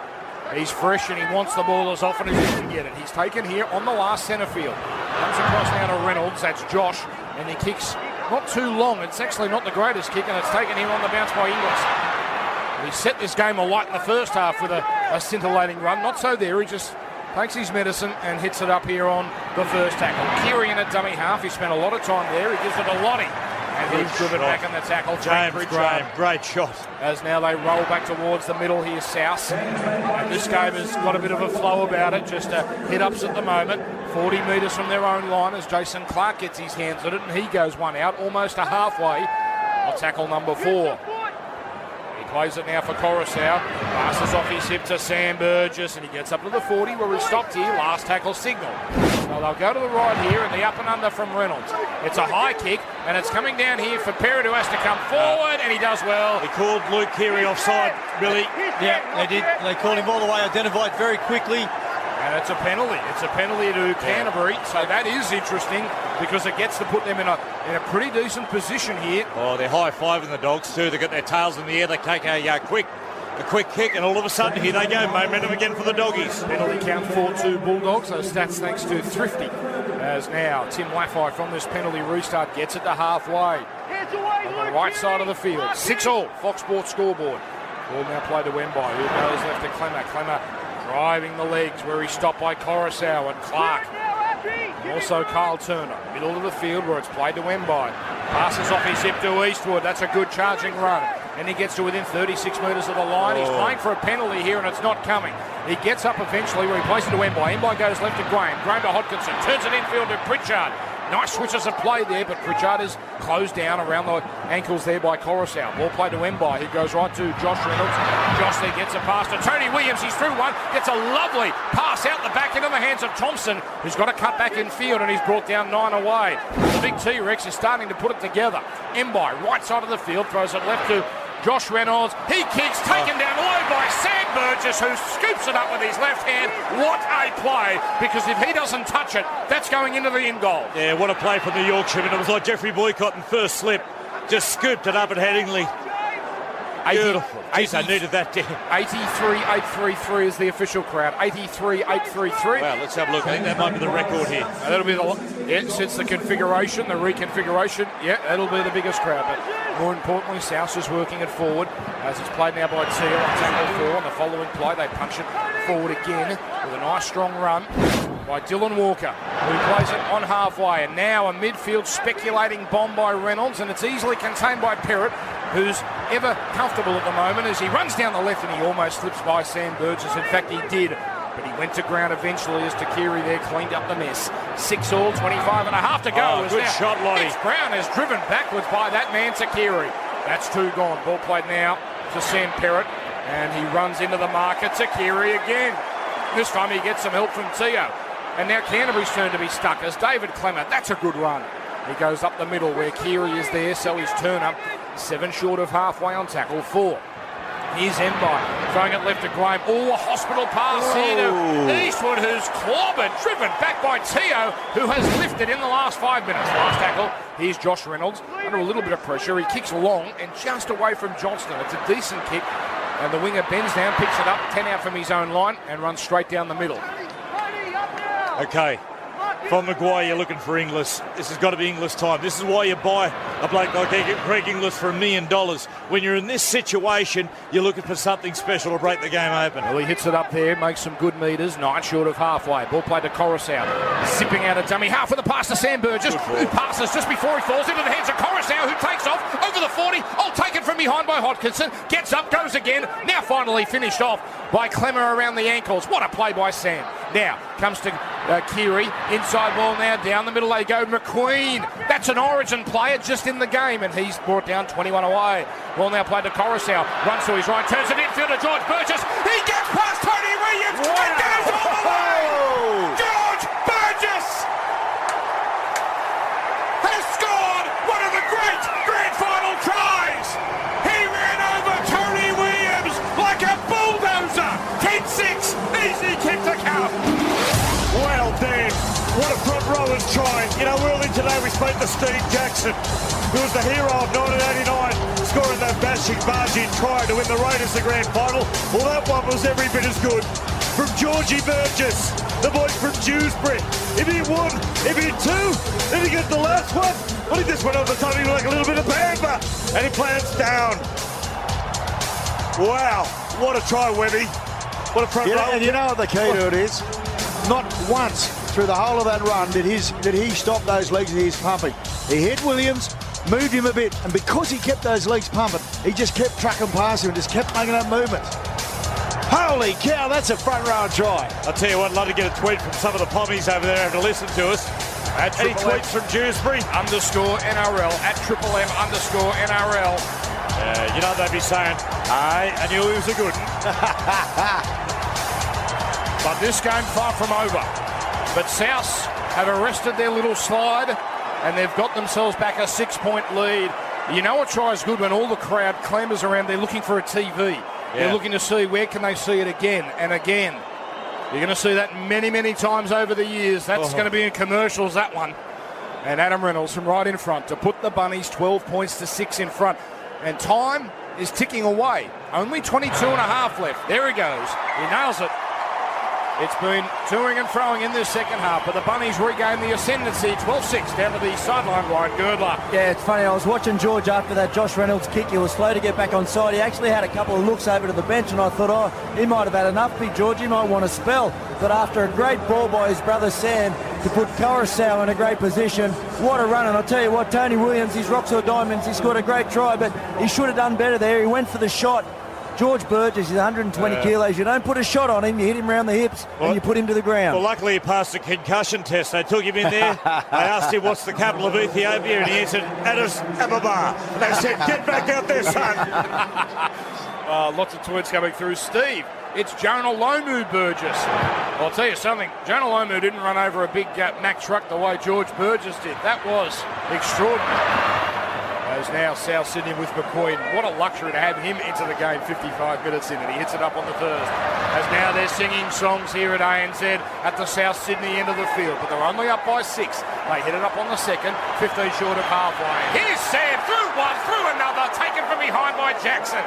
He's fresh and he wants the ball as often as he can get it. He's taken here on the last centre field. Comes across now to Reynolds, that's Josh, and he kicks not too long. It's actually not the greatest kick, and it's taken here on the bounce by Inglis. He set this game alight in the first half with a scintillating run. Not so there, he just takes his medicine and hits it up here on the first tackle. Keary in a dummy half, he spent a lot of time there. He gives it to Lottie. And he's driven back in the tackle. James Graham, great shot. As now they roll back towards the middle here, South. And this game has got a bit of a flow about it, just hit-ups at the moment. 40 metres from their own line as Jason Clark gets his hands at it, and he goes one out, almost to halfway. On tackle number 4. He plays it now for Coruscant. Passes off his hip to Sam Burgess, and he gets up to the 40 where he stopped here. Last tackle signal. So they'll go to the right here, and the up and under from Reynolds. It's a high kick, and it's coming down here for Perrott, who has to come forward, and he does well. He called Luke Keary offside, Billy. Yeah, they did. They called him all the way, identified very quickly. And it's a penalty. It's a penalty to Canterbury, so that is interesting because it gets to put them in a pretty decent position here. Oh, they're high-fiving the Dogs too. They got their tails in the air. They take a quick kick, and all of a sudden here they go. Momentum again for the Doggies. Penalty count 4-2 Bulldogs. Those stats thanks to Thrifty. As now Tim Laffey from this penalty restart gets it to halfway. On the right side of the field. 6-all, Fox Sports scoreboard. Ball now played to Wemby, who goes left to Clemmer. Clemmer driving the legs where he's stopped by Coruscant and Clark. Also Kyle Turner, middle of the field where it's played to Wemby. Passes off his hip to Eastwood. That's a good charging run. And he gets to within 36 metres of the line. He's playing for a penalty here and it's not coming. He gets up eventually where he plays it to Wemby. Wemby goes left to Graham. Graham to Hodkinson. Turns it infield to Pritchard. Nice switches of play there, but Pritchard is closed down around the ankles there by Coruscant. Ball played to Mbai, who goes right to Josh Reynolds. Josh there gets a pass to Tony Williams. He's through one, gets a lovely pass out the back into the hands of Thompson, who's got a cut back in field, and he's brought down 9 away. The big T-Rex is starting to put it together. Mbai, right side of the field, throws it left to Josh Reynolds. He kicks, taken down low by Sam Burgess, who scoops it up with his left hand. What a play, because if he doesn't touch it, that's going into the in goal. Yeah, what a play from the Yorkshireman. It was like Jeffrey Boycott in first slip. Just scooped it up at Headingley. Beautiful. Jeez, I needed that. 83-833 is the official crowd. 83-833. Well, let's have a look. I think that might be the record here. That'll be since the configuration, the reconfiguration. Yeah, that'll be the biggest crowd. But more importantly, South is working it forward as it's played now by Teal on tackle 4. On the following play, they punch it forward again with a nice strong run by Dylan Walker, who plays it on halfway. And now a midfield speculating bomb by Reynolds, and it's easily contained by Perrott, who's ever comfortable at the moment as he runs down the left, and he almost slips by Sam Burgess. In fact, he did, but he went to ground eventually as Takiri there cleaned up the mess. 6-all, 25 and a half to go. Good shot, Lottie. Mitch Brown is driven backwards by that man, Takiri. That's 2 gone. Ball played now to Sam Perrott, and he runs into the marker. Takiri again. This time he gets some help from Teo. And now Canterbury's turn to be stuck as David Clement. That's a good run. He goes up the middle where Keary is there, so his turn up 7 short of halfway on tackle 4. Here's Mbai throwing it left to Graham. Oh, a hospital pass here to Eastwood, who's clobbered, driven back by Teo, who has lifted in the last 5 minutes. Last tackle, here's Josh Reynolds under a little bit of pressure. He kicks long and just away from Johnston. It's a decent kick, and the winger bends down, picks it up, 10 out from his own line, and runs straight down the middle. Okay. From Maguire, you're looking for Inglis. This has got to be Inglis time. This is why you buy a bloke like Greg Inglis for $1 million. When you're in this situation, you're looking for something special to break the game open. Well, he hits it up there, makes some good metres, 9 short of halfway. Ball played to Coruscant, zipping out a dummy half with a pass to Sam Burgess, who passes just before he falls into the hands of Coruscant, who takes off over the 40. I'll take it from behind by Hodkinson. Gets up, goes again. Now finally finished off by Clemmer around the ankles. What a play by Sam. Now comes to Keary, inside ball now, down the middle they go. McQueen, that's an Origin player just in the game, and he's brought down 21 away. Ball now played to Coruscant, runs to his right, turns it infield to George Burgess. He gets past Tony Williams and goes all the way. George Burgess has scored one of the great grand final tries. He ran over Tony Williams like a bulldozer. 10-6, easy kick to count. Well, Dan, what a front rower's try. You know, early today we spoke to Steve Jackson, who was the hero of 1989, scoring that barging try to win the Raiders the grand final. Well, that one was every bit as good. From Georgie Burgess, the boy from Dewsbury. If he won, if he hit 2, then he gets the last one. Well, he just went over the top like a little bit of bamba, and he plants down. Wow, what a try, Webby. What a front row. And you know what the key to it is? Not once through the whole of that run did he stop those legs that he's pumping. He hit Williams, moved him a bit, and because he kept those legs pumping, he just kept trucking past him and just kept making up movements. Holy cow, that's a front row try. I'll tell you what, I'd love to get a tweet from some of the pommies over there having to listen to us. Any tweets from Dewsbury? _NRL, at @NRL. You know they'd be saying, hey, I knew he was a good one. But this game far from over. But South have arrested their little slide, and they've got themselves back a 6-point lead. You know a try is good when all the crowd clamours around. They're looking for a TV. Yeah. They're looking to see where can they see it again and again. You're going to see that many, many times over the years. That's going to be in commercials, that one. And Adam Reynolds from right in front to put the Bunnies 12 points to 6 in front. And time is ticking away. Only 22 and a half left. There he goes. He nails it. It's been toing and throwing in this second half, but the Bunnies regain the ascendancy. 12-6 down to the sideline. Ryan Girdler. Yeah, it's funny. I was watching George after that Josh Reynolds kick. He was slow to get back on side. He actually had a couple of looks over to the bench, and I thought, he might have had enough, big George. He might want to spell. But after a great ball by his brother Sam to put Coruscant in a great position, what a run. And I'll tell you what, Tony Williams, he's rocks or diamonds. He scored a great try, but he should have done better there. He went for the shot. George Burgess is 120 kilos. You don't put a shot on him. You hit him around the hips and you put him to the ground. Well, luckily he passed the concussion test. They took him in there. They asked him what's the capital of Ethiopia, and he answered Addis Ababa. They said, get back out there, son. Lots of tweets coming through. Steve, it's Jonah Lomu Burgess. I'll tell you something. Jonah Lomu didn't run over a big Mack truck the way George Burgess did. That was extraordinary. As now South Sydney with McCoy. What a luxury to have him into the game 55 minutes in, and he hits it up on the first. As now they're singing songs here at ANZ at the South Sydney end of the field, but they're only up by 6. They hit it up on the second, 15 short of halfway. Here's Sam, through one, through another, taken from behind by Jackson.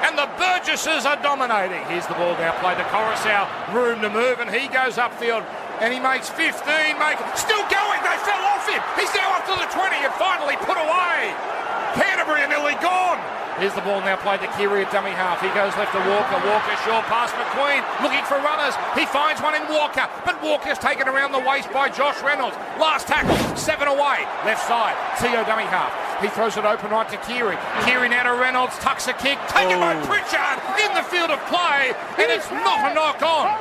And the Burgesses are dominating. Here's the ball now played to Coruscant, room to move, and he goes upfield. And he makes 15, still going, they fell off him. He's now up to the 20 and finally put away. Canterbury are nearly gone. Here's the ball now played to Keary at dummy half. He goes left to Walker. Walker short past McQueen, looking for runners. He finds one in Walker, but Walker's taken around the waist by Josh Reynolds. Last tackle, 7 away. Left side, Teo dummy half. He throws it open right to Keary. Keary now to Reynolds, tucks a kick, taken by Pritchard in the field of play, and it's not a knock on.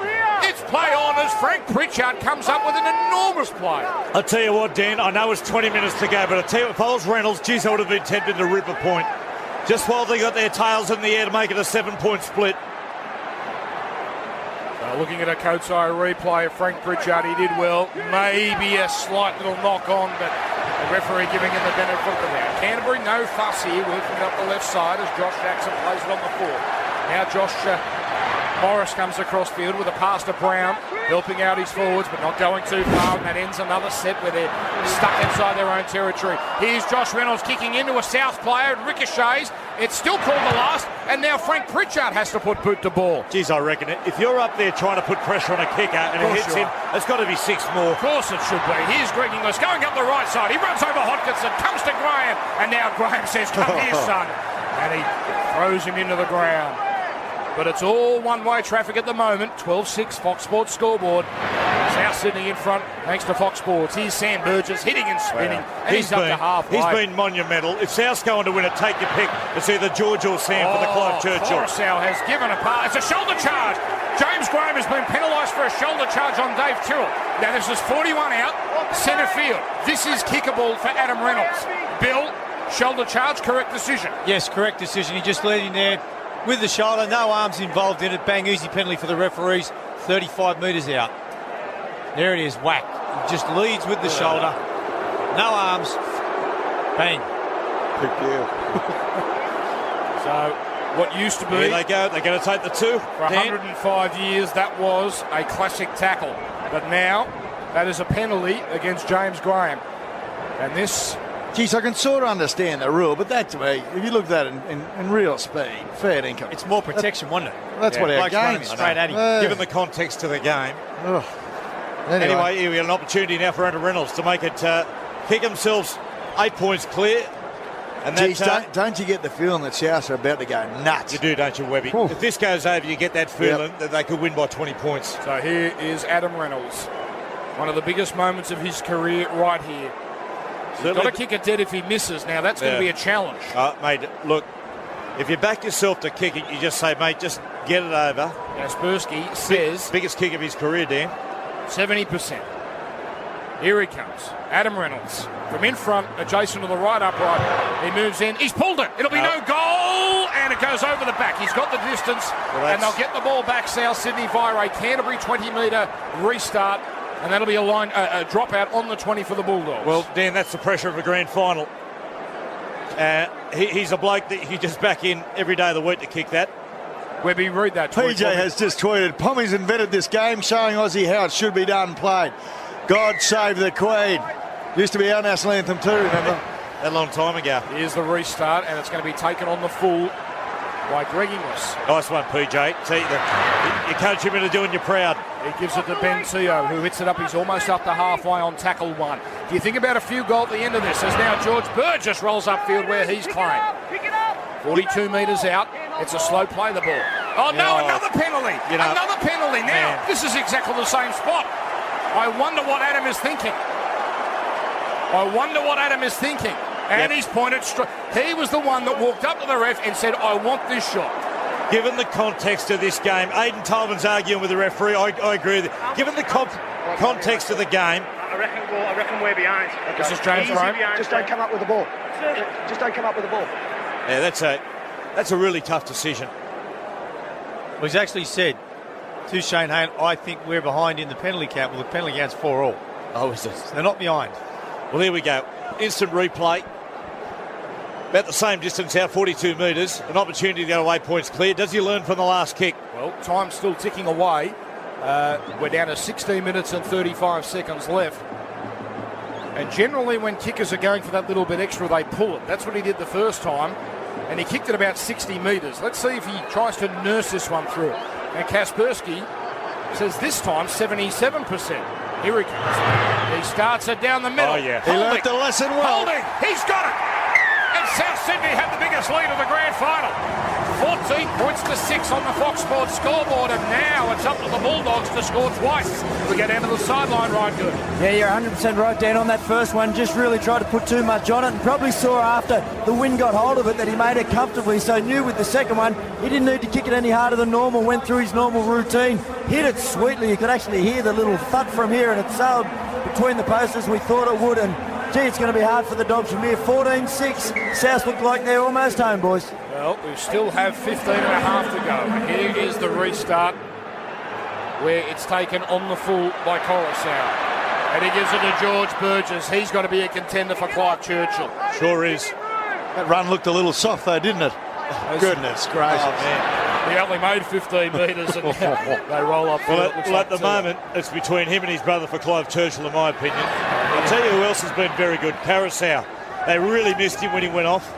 It's play on as Frank Pritchard comes up with an enormous play. I'll tell you what, Dan, I know it's 20 minutes to go, but I'll tell you, if I was Reynolds, geez, I would have been tempted to rip a point. Just while they got their tails in the air to make it a 7-point split. Looking at a Coates Eye replay of Frank Pritchard, he did well. Maybe a slight little knock on, but the referee giving him the benefit of the doubt. Canterbury, no fuss here, working it up the left side as Josh Jackson plays it on the 4. Now Josh Morris comes across field with a pass to Brown, helping out his forwards, but not going too far, and that ends another set where they're stuck inside their own territory. Here's Josh Reynolds kicking into a South player, and ricochets. It's still called the last, and now Frank Pritchard has to put boot to ball. Geez, I reckon it. If you're up there trying to put pressure on a kicker and it hits him, it's got to be 6 more. Of course it should be. Here's Greg Inglis going up the right side. He runs over Hodkinson, comes to Graham, and now Graham says, come here, son. And he throws him into the ground. But it's all one-way traffic at the moment. 12-6 Fox Sports scoreboard. South Sydney in front thanks to Fox Sports. Here's Sam Burgess hitting and spinning. And he's up to halfway. He's been monumental. If South's going to win it, take your pick. It's either George or Sam for the Clive Churchill. Coruscant has given a pass. It's a shoulder charge. James Graham has been penalised for a shoulder charge on Dave Tyrrell. Now this is 41 out, centre field. This is kickable for Adam Reynolds. Bill, shoulder charge, correct decision. Yes, correct decision. He just leading there with the shoulder, no arms involved in it. Bang, easy penalty for the referees. 35 metres out. There it is, whack. He just leads with the shoulder. No arms. Bang. Big deal. So, what used to be... Here they go. They're going to take the 2. For 105 years, that was a classic tackle. But now, that is a penalty against James Graham. And this... Geez, I can sort of understand the rule, but that to me, if you look at it in real speed, fair income. It's more protection, wasn't it? That's what our game is. Straight at him. Given the context to the game. Anyway, here we got an opportunity now for Adam Reynolds to make it kick themselves 8 points clear. And geez, don't you get the feeling that South are about to go nuts? You do, don't you, Webby? Ooh. If this goes over, you get that feeling that they could win by 20 points. So here is Adam Reynolds. One of the biggest moments of his career right here. He's got to kick it dead if he misses. Now, that's going to be a challenge. Mate, look, if you back yourself to kick it, you just say, mate, just get it over. Kaspersky says... Biggest kick of his career, Dan. 70%. Here he comes. Adam Reynolds from in front, adjacent to the right upright. He moves in. He's pulled it. It'll be no goal, and it goes over the back. He's got the distance, and they'll get the ball back, South Sydney, via a Canterbury 20-metre restart. And that'll be a dropout on the 20 for the Bulldogs. Well, Dan, that's the pressure of a grand final. He's a bloke that you just back in every day of the week to kick that. Webby, read that tweet. PJ has just tweeted, Pommy's invented this game, showing Aussie how it should be done and played. God save the Queen. Used to be our national anthem too, remember? A long time ago. Here's the restart, and it's going to be taken on the full by Greg Inglis. Nice one, PJ. See, you coach him into doing you proud. He gives it to Ben Teo, who hits it up. He's almost up to halfway on tackle 1. Do you think about a few goal at the end of this? As now George Burgess rolls upfield where he's claimed. 42 metres out. It's a slow play, the ball. Oh, no, another penalty. Another penalty. Now, this is exactly the same spot. I wonder what Adam is thinking. And he's pointed straight. He was the one that walked up to the ref and said, I want this shot. given the context of this game, Aidan Tolman's arguing with the referee. I agree with it. Given the context of the game, I reckon we're behind. Okay. This is James Graham. Just don't come up with the ball. Just don't come up with the ball. Yeah, that's a really tough decision. Well, he's actually said to Shane Hayne, I think we're behind in the penalty count. Well, the penalty count's 4-all. Oh, is it? So they're not behind. Well, here we go. Instant replay. About the same distance out, 42 metres. An opportunity to get away points clear. Does he learn from the last kick? Well, time's still ticking away. We're down to 16 minutes and 35 seconds left. And generally when kickers are going for that little bit extra, they pull it. That's what he did the first time. And he kicked it about 60 metres. Let's see if he tries to nurse this one through. And Kaspersky says this time 77%. Here he comes. He starts it down the middle. Oh, yeah. He learnt the lesson well. Holding. He's got it. And South Sydney have the biggest lead of the grand final. 14 points to 6 on the Fox Sports scoreboard, and now it's up to the Bulldogs to score twice. We go down to the sideline, right good. Yeah, you're 100% right, Dan, on that first one. Just really tried to put too much on it, and probably saw after the wind got hold of it that he made it comfortably, so knew with the second one he didn't need to kick it any harder than normal. Went through his normal routine, hit it sweetly. You could actually hear the little thud from here, and it sailed between the posts as we thought it would, and gee, it's going to be hard for the Dogs from here. 14-6. South look like they're almost home, boys. Well, we still have 15 and a half to go. Here is the restart where it's taken on the full by Coruscant. And he gives it to George Burgess. He's got to be a contender for Clive Churchill. Sure is. That run looked a little soft though, didn't it? Goodness gracious. Oh, man. He only made 15 metres and they roll up. Well, at the moment, it's between him and his brother for Clive Churchill, in my opinion. I'll tell you who else has been very good. Carousel. They really missed him when he went off.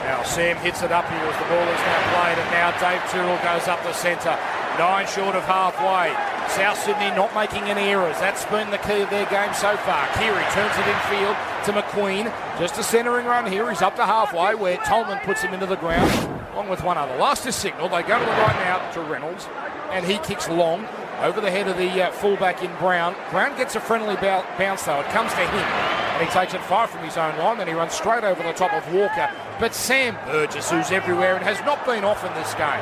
Now Sam hits it up here as the ball is now played, and now Dave Tyrrell goes up the centre. 9 short of halfway. South Sydney not making any errors. That's been the key of their game so far. Keary turns it infield to McQueen. Just a centering run here. He's up to halfway where Tolman puts him into the ground along with one other. Last is signal. They go to the right now to Reynolds, and he kicks long over the head of the fullback in Brown. Brown gets a friendly bounce though. It comes to him, and he takes it far from his own line. Then he runs straight over the top of Walker. But Sam Burgess, who's everywhere and has not been off in this game,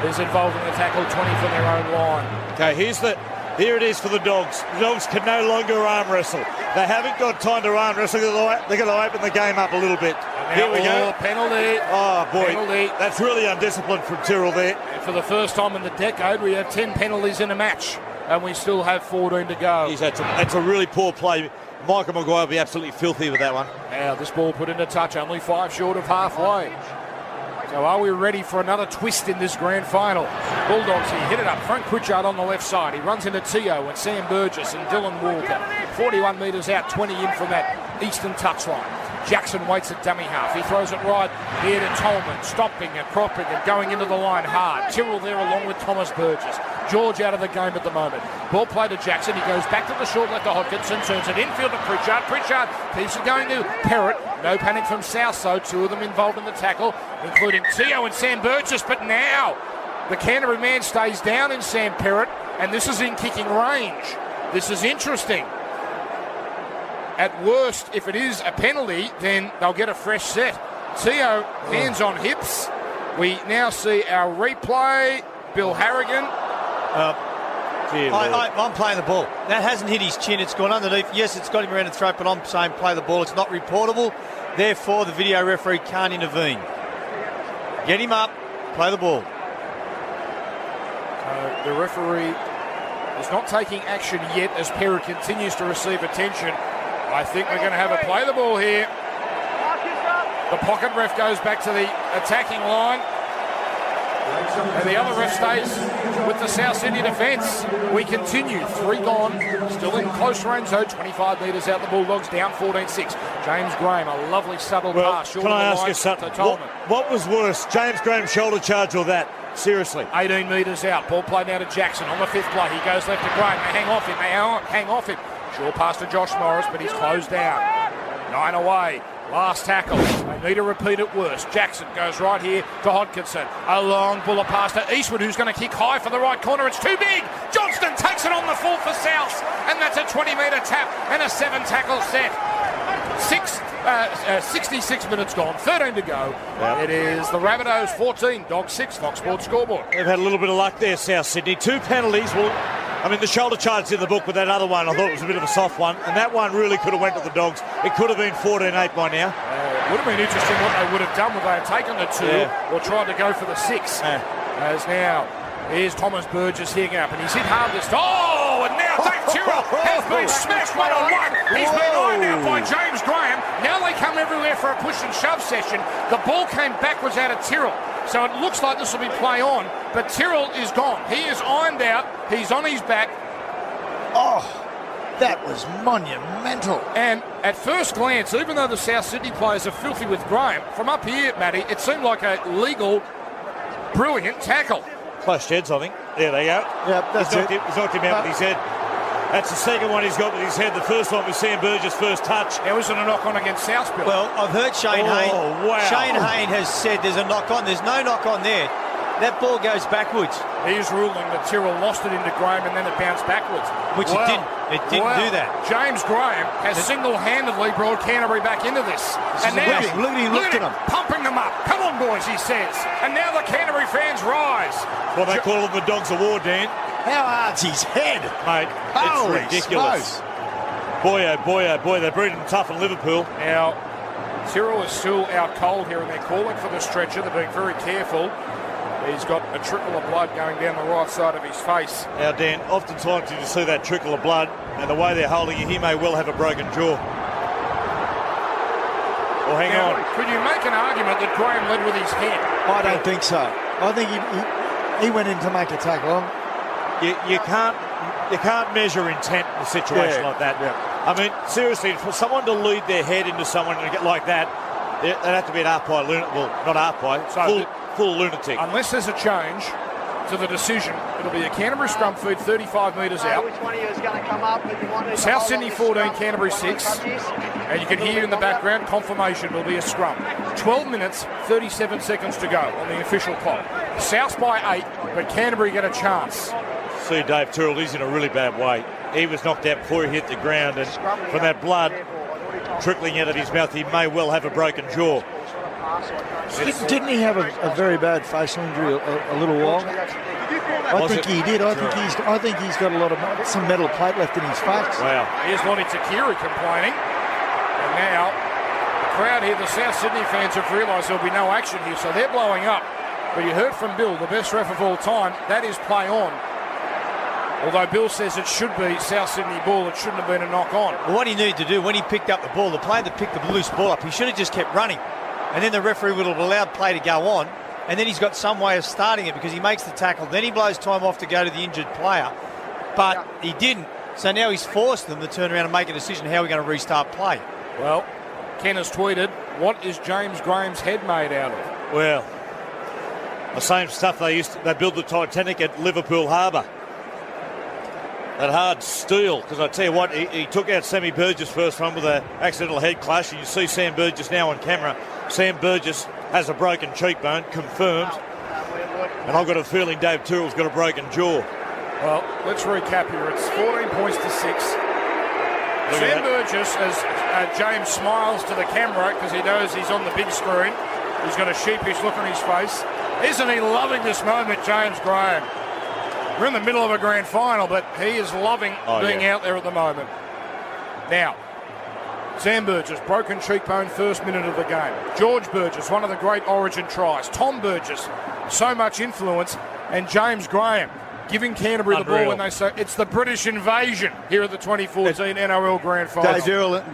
is involved in the tackle, 20 from their own line. Okay, here it is for the Dogs. The Dogs can no longer arm wrestle. They haven't got time to arm wrestle. They're going to open the game up a little bit. Here we go. Penalty. Oh, boy. Penalty. That's really undisciplined from Tyrrell there. And for the first time in the decade, we have 10 penalties in a match, and we still have 14 to go. Jeez, that's a really poor play. Michael Maguire will be absolutely filthy with that one. Now this ball put into touch, only 5 short of halfway. So are we ready for another twist in this grand final? Bulldogs here, hit it up front. Pritchard on the left side. He runs into Teo and Sam Burgess and Dylan Walker. 41 metres out, 20 in from that eastern touchline. Jackson waits at dummy half. He throws it right here to Tolman, stopping and propping and going into the line hard. Tyrrell there along with Thomas Burgess. George out of the game at the moment. Ball play to Jackson. He goes back to the short left to Hodkinson. Turns it infield to Pritchard. Pritchard keeps it going to Perrott. No panic from South, so 2 of them involved in the tackle, including Teo and Sam Burgess. But now the Canterbury man stays down in Sam Perrott, and this is in kicking range. This is interesting. At worst, if it is a penalty, then they'll get a fresh set. Teo, hands on hips. We now see our replay. Bill Harrigan. I'm playing the ball. That hasn't hit his chin. It's gone underneath. Yes, it's got him around the throat, but I'm saying play the ball. It's not reportable. Therefore, the video referee can't intervene. Get him up. Play the ball. The referee is not taking action yet as Perrott continues to receive attention. I think we're going to have a play the ball here. The pocket ref goes back to the attacking line. And the other ref stays with the South Sydney defence. We continue. 3 gone. Still in close range though. 25 metres out the Bulldogs. Down 14-6. James Graham, a lovely subtle pass. Can I ask you something? What was worse, James Graham's shoulder charge or that? Seriously. 18 metres out. Ball play now to Jackson on the 5th play. He goes left to Graham. They hang off him. Hang off him. Short pass to Josh Morris, but he's closed down. 9 away. Last tackle. They need to repeat it worse. Jackson goes right here to Hodkinson. A long bullet pass to Eastwood, who's going to kick high for the right corner. It's too big. Johnston takes it on the full for South, and that's a 20-metre tap and a 7-tackle set. 6 66 minutes gone, 13 to go. It is the Rabbitohs 14, Dogs 6, Fox Sports scoreboard. They've had a little bit of luck there, South Sydney. 2 penalties. Well, I mean, the shoulder charge in the book, but that other one, I thought it was a bit of a soft one. And that one really could have went to the Dogs. It could have been 14-8 by now. It would have been interesting what they would have done when they had taken the 2 or tried to go for the 6. As now, here's Thomas Burgess hitting up, and he's hit hard this time. Oh, and now Dave Tyrrell has been smashed one-on-one. He's been ironed out by James Graham. Now they come everywhere for a push and shove session. The ball came backwards out of Tyrrell. So it looks like this will be play on, but Tyrrell is gone. He is ironed out. He's on his back. Oh, that was monumental. And at first glance, even though the South Sydney players are filthy with Graham, from up here, Matty, it seemed like a legal, brilliant tackle. Close sheds, I think. There they go. Yep, that's it. He's knocked him out with his head. That's the second one he's got with his head. The first one was Sam Burgess' first touch. There wasn't a knock-on against Southfield. Well, I've heard Shane Hayne. Wow. Shane Hayne has said there's a knock-on. There's no knock-on there. That ball goes backwards. He's ruling that Tyrrell lost it into Graham and then it bounced backwards. Which it didn't. It didn't do that. James Graham has single-handedly brought Canterbury back into this. And now look at him. Pumping them up. Come on, boys, he says. And now the Canterbury fans rise. Well, they call him the Dogs Award, Dan. How hard's his head? Mate, Holy it's ridiculous. Smokes. Boy, oh boy, oh boy, they're breeding tough in Liverpool. Now, Tyrrell is still out cold here and they're calling for the stretcher. They're being very careful. He's got a trickle of blood going down the right side of his face. Now, Dan, oftentimes you just see that trickle of blood, and the way they're holding him, he may well have a broken jaw. Well, hang on. Could you make an argument that Graham led with his head? I don't think so. I think he went in to make a tackle. You can't measure intent in a situation like that. Yeah. I mean, seriously, for someone to lead their head into someone and get like that, they'd have to be an half-pie lunatic. Well, not half-pie, full lunatic. Unless there's a change to the decision, it'll be a Canterbury scrum feed 35 metres out. Which one of you is going to come up? South Sydney 14, Canterbury 6. And you can hear in the background, confirmation will be a scrum. 12 minutes, 37 seconds to go on the official clock. South by 8, but Canterbury get a chance. See Dave Tyrrell, he's in a really bad way. He was knocked out before he hit the ground, and from that blood trickling out of his mouth, he may well have a broken jaw. Didn't he have a very bad facial injury a little while? I think he did. I think he's got a lot of some metal plate left in his face. Wow. Here's Lonnie Takiri complaining. And now the crowd here, the South Sydney fans have realised there'll be no action here, so they're blowing up. But you heard from Bill, the best ref of all time, that is play on. Although Bill says it should be South Sydney ball, it shouldn't have been a knock-on. Well, what he needed to do when he picked up the ball, the player that picked the loose ball up, he should have just kept running. And then the referee would have allowed play to go on. And then he's got some way of starting it because he makes the tackle. Then he blows time off to go to the injured player. But he didn't. So now he's forced them to turn around and make a decision how we're going to restart play. Well, Ken has tweeted, what is James Graham's head made out of? Well, the same stuff they built the Titanic at Liverpool Harbour. That hard steel, because I tell you what, he took out Sammy Burgess first one with an accidental head clash, and you see Sam Burgess now on camera. Sam Burgess has a broken cheekbone, confirmed, and I've got a feeling Dave Tyrrell's got a broken jaw. Well, let's recap here. It's 14 points to 6. Sam Burgess, as James smiles to the camera because he knows he's on the big screen, he's got a sheepish look on his face. Isn't he loving this moment, James Graham? We're in the middle of a grand final, but he is loving being out there at the moment. Now, Sam Burgess, broken cheekbone, first minute of the game. George Burgess, one of the great Origin tries. Tom Burgess, so much influence. And James Graham, giving Canterbury the ball when they say it's the British invasion here at the 2014 NRL Grand Final.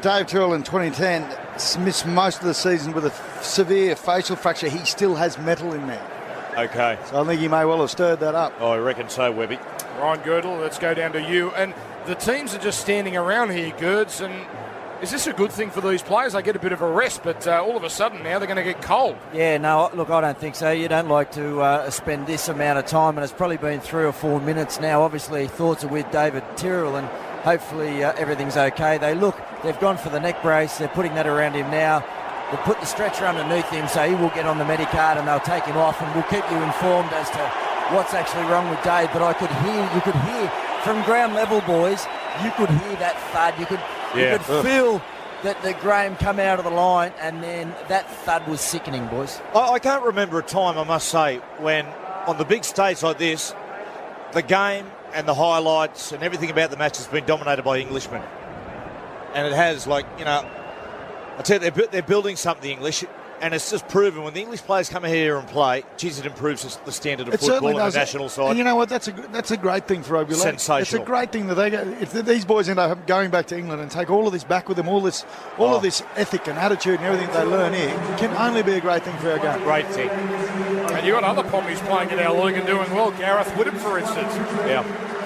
Dave Tyrrell in 2010 missed most of the season with a severe facial fracture. He still has metal in there. Okay. So I think he may well have stirred that up. Oh, I reckon so, Webby. Ryan Girdle, let's go down to you. And the teams are just standing around here, Girds, and is this a good thing for these players? They get a bit of a rest, but all of a sudden now they're going to get cold. Yeah, no, look, I don't think so. You don't like to spend this amount of time, and it's probably been 3 or 4 minutes now. Obviously, thoughts are with David Tyrrell, and hopefully everything's okay. They've gone for the neck brace. They're putting that around him now. They'll put the stretcher underneath him, so he will get on the Medicard, and they'll take him off, and we'll keep you informed as to what's actually wrong with Dave. But you could hear from ground level, boys, you could hear that thud. You could feel that Graham come out of the line, and then that thud was sickening, boys. I can't remember a time, I must say, when on the big stage like this, the game and the highlights and everything about the match has been dominated by Englishmen. And it has, I tell you, they're building something, the English, and it's just proven when the English players come here and play, geez, it improves the standard of football on the national side. And you know what? That's a great thing for rugby league. Sensational. It's a great thing that if these boys end up going back to England and take all of this back with them, all of this ethic and attitude and everything they learn here, can only be a great thing for our game. Great thing. And you've got other pommies playing in our league and doing well. Gareth Whittam, for instance.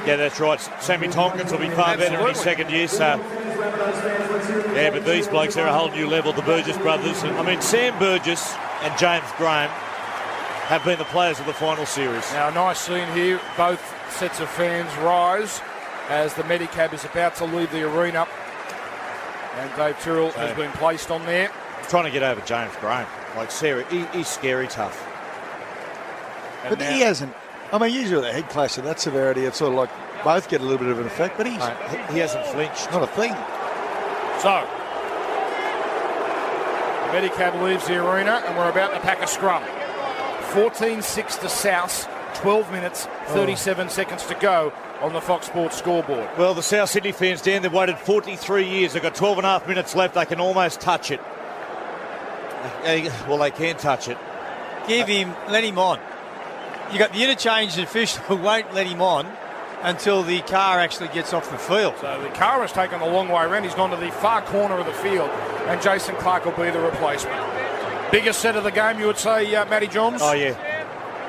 Yeah, that's right. Sammy Tompkins will be far better in his second year. So, yeah, but these blokes are a whole new level. The Burgess brothers. I mean, Sam Burgess and James Graham have been the players of the final series. Now, a nice scene here. Both sets of fans rise as the Medicab is about to leave the arena. And Dave Tyrrell has been placed on there. I'm trying to get over James Graham. Like, Sarah, he's scary tough. And but he hasn't. I mean, usually the head clash of that severity, it's sort of like both get a little bit of an effect, but he hasn't flinched. Not a thing. So, the Medicab leaves the arena and we're about to pack a scrum. 14-6 to South, 12 minutes, 37 seconds to go on the Fox Sports scoreboard. Well, the South Sydney fans, Dan, they've waited 43 years. They've got 12 and a half minutes left. They can almost touch it. Well, they can touch it. Let him on. You got the interchange official who won't let him on until the car actually gets off the field. So the car has taken the long way around. He's gone to the far corner of the field, and Jason Clark will be the replacement. Biggest set of the game, you would say, Matty Johns? Oh, yeah.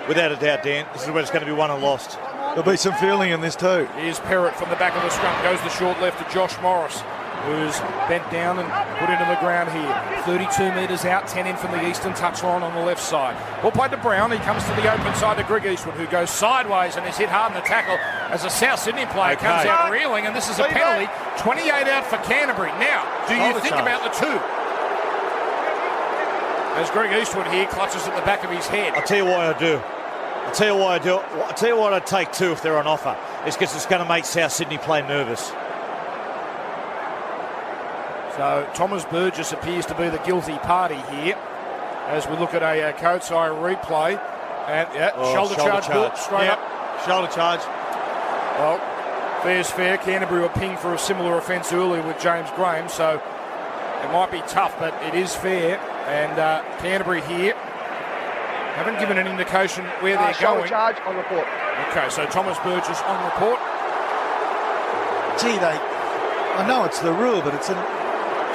Without a doubt, Dan. This is where it's going to be won and lost. There'll be some feeling in this too. Here's Perrott from the back of the scrum. Goes the short left to Josh Morris, who's bent down and put into the ground here. 32 metres out, 10 in from the eastern touchline on the left side. Ball played to Brown. He comes to the open side to Greg Eastwood, who goes sideways and is hit hard in the tackle as a South Sydney player comes out reeling, and this is a penalty. 28 out for Canterbury. Now, do you think about the two? As Greg Eastwood here clutches at the back of his head. I'll tell you why I do. I'll tell you what I'd take two if they're on offer. It's because it's going to make South Sydney play nervous. So Thomas Burgess appears to be the guilty party here as we look at a code's eye replay. And shoulder charge. Straight up. Shoulder charge. Well, fair's fair. Canterbury were pinged for a similar offence earlier with James Graham, so it might be tough, but it is fair. And Canterbury here haven't given an indication where they're going. Charge on report. Okay, so Thomas Burgess on report. Gee, I know it's the rule, but it's an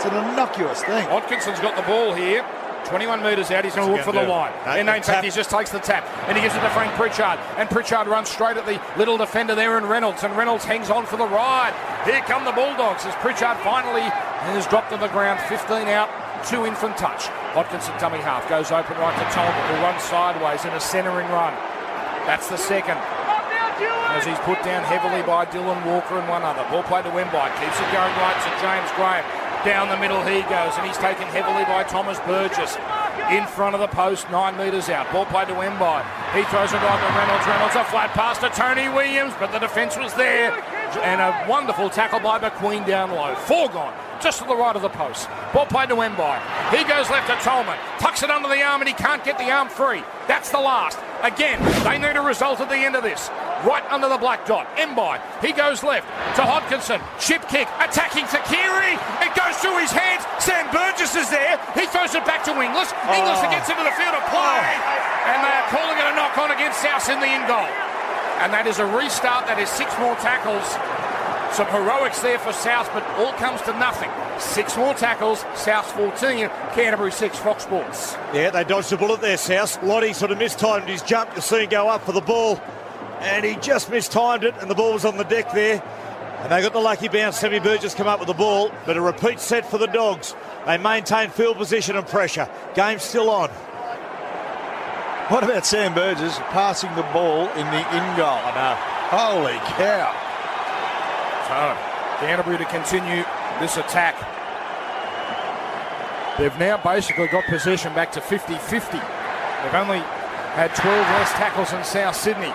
innocuous thing. Hodkinson's got the ball here. 21 metres out, he's going to look for the line. And in fact, he just takes the tap and he gives it to Frank Pritchard. And Pritchard runs straight at the little defender there in Reynolds. And Reynolds hangs on for the ride. Here come the Bulldogs as Pritchard finally has dropped to the ground. 15 out, 2 in from touch. Hodkinson dummy half goes open right to Tolman, who runs sideways in a centering run. That's the second. As he's put down heavily by Dylan Walker and one other. Ball played to Wemby. Keeps it going right to James Graham. Down the middle he goes, and he's taken heavily by Thomas Burgess. In front of the post, 9 metres out. Ball played to Wemby. He throws it on to Reynolds. Reynolds a flat pass to Tony Williams, but the defence was there. And a wonderful tackle by McQueen down low. 4 gone, just to the right of the post. Ball played to Wemby. He goes left to Tolman. Tucks it under the arm, and he can't get the arm free. That's the last. Again, they need a result at the end of this. Right under the black dot. Mby. He goes left to Hodkinson. Chip kick. Attacking to Keary. It goes through his hands. Sam Burgess is there. He throws it back to Inglis. Inglis gets into the field of play. And they are calling it a knock on against South in the in goal. And that is a restart. That is 6 more tackles. Some heroics there for South, but all comes to nothing. 6 more tackles. South 14. Canterbury 6. Fox Sports. Yeah, they dodged the bullet there, South. Lottie sort of mistimed his jump. You'll see him go up for the ball. And he just mistimed it, and the ball was on the deck there. And they got the lucky bounce. Sammy Burgess come up with the ball, but a repeat set for the Dogs. They maintain field position and pressure. Game's still on. What about Sam Burgess passing the ball in the in goal? I know. Holy cow. So, Canterbury to continue this attack. They've now basically got possession back to 50-50. They've only had 12 less tackles than South Sydney.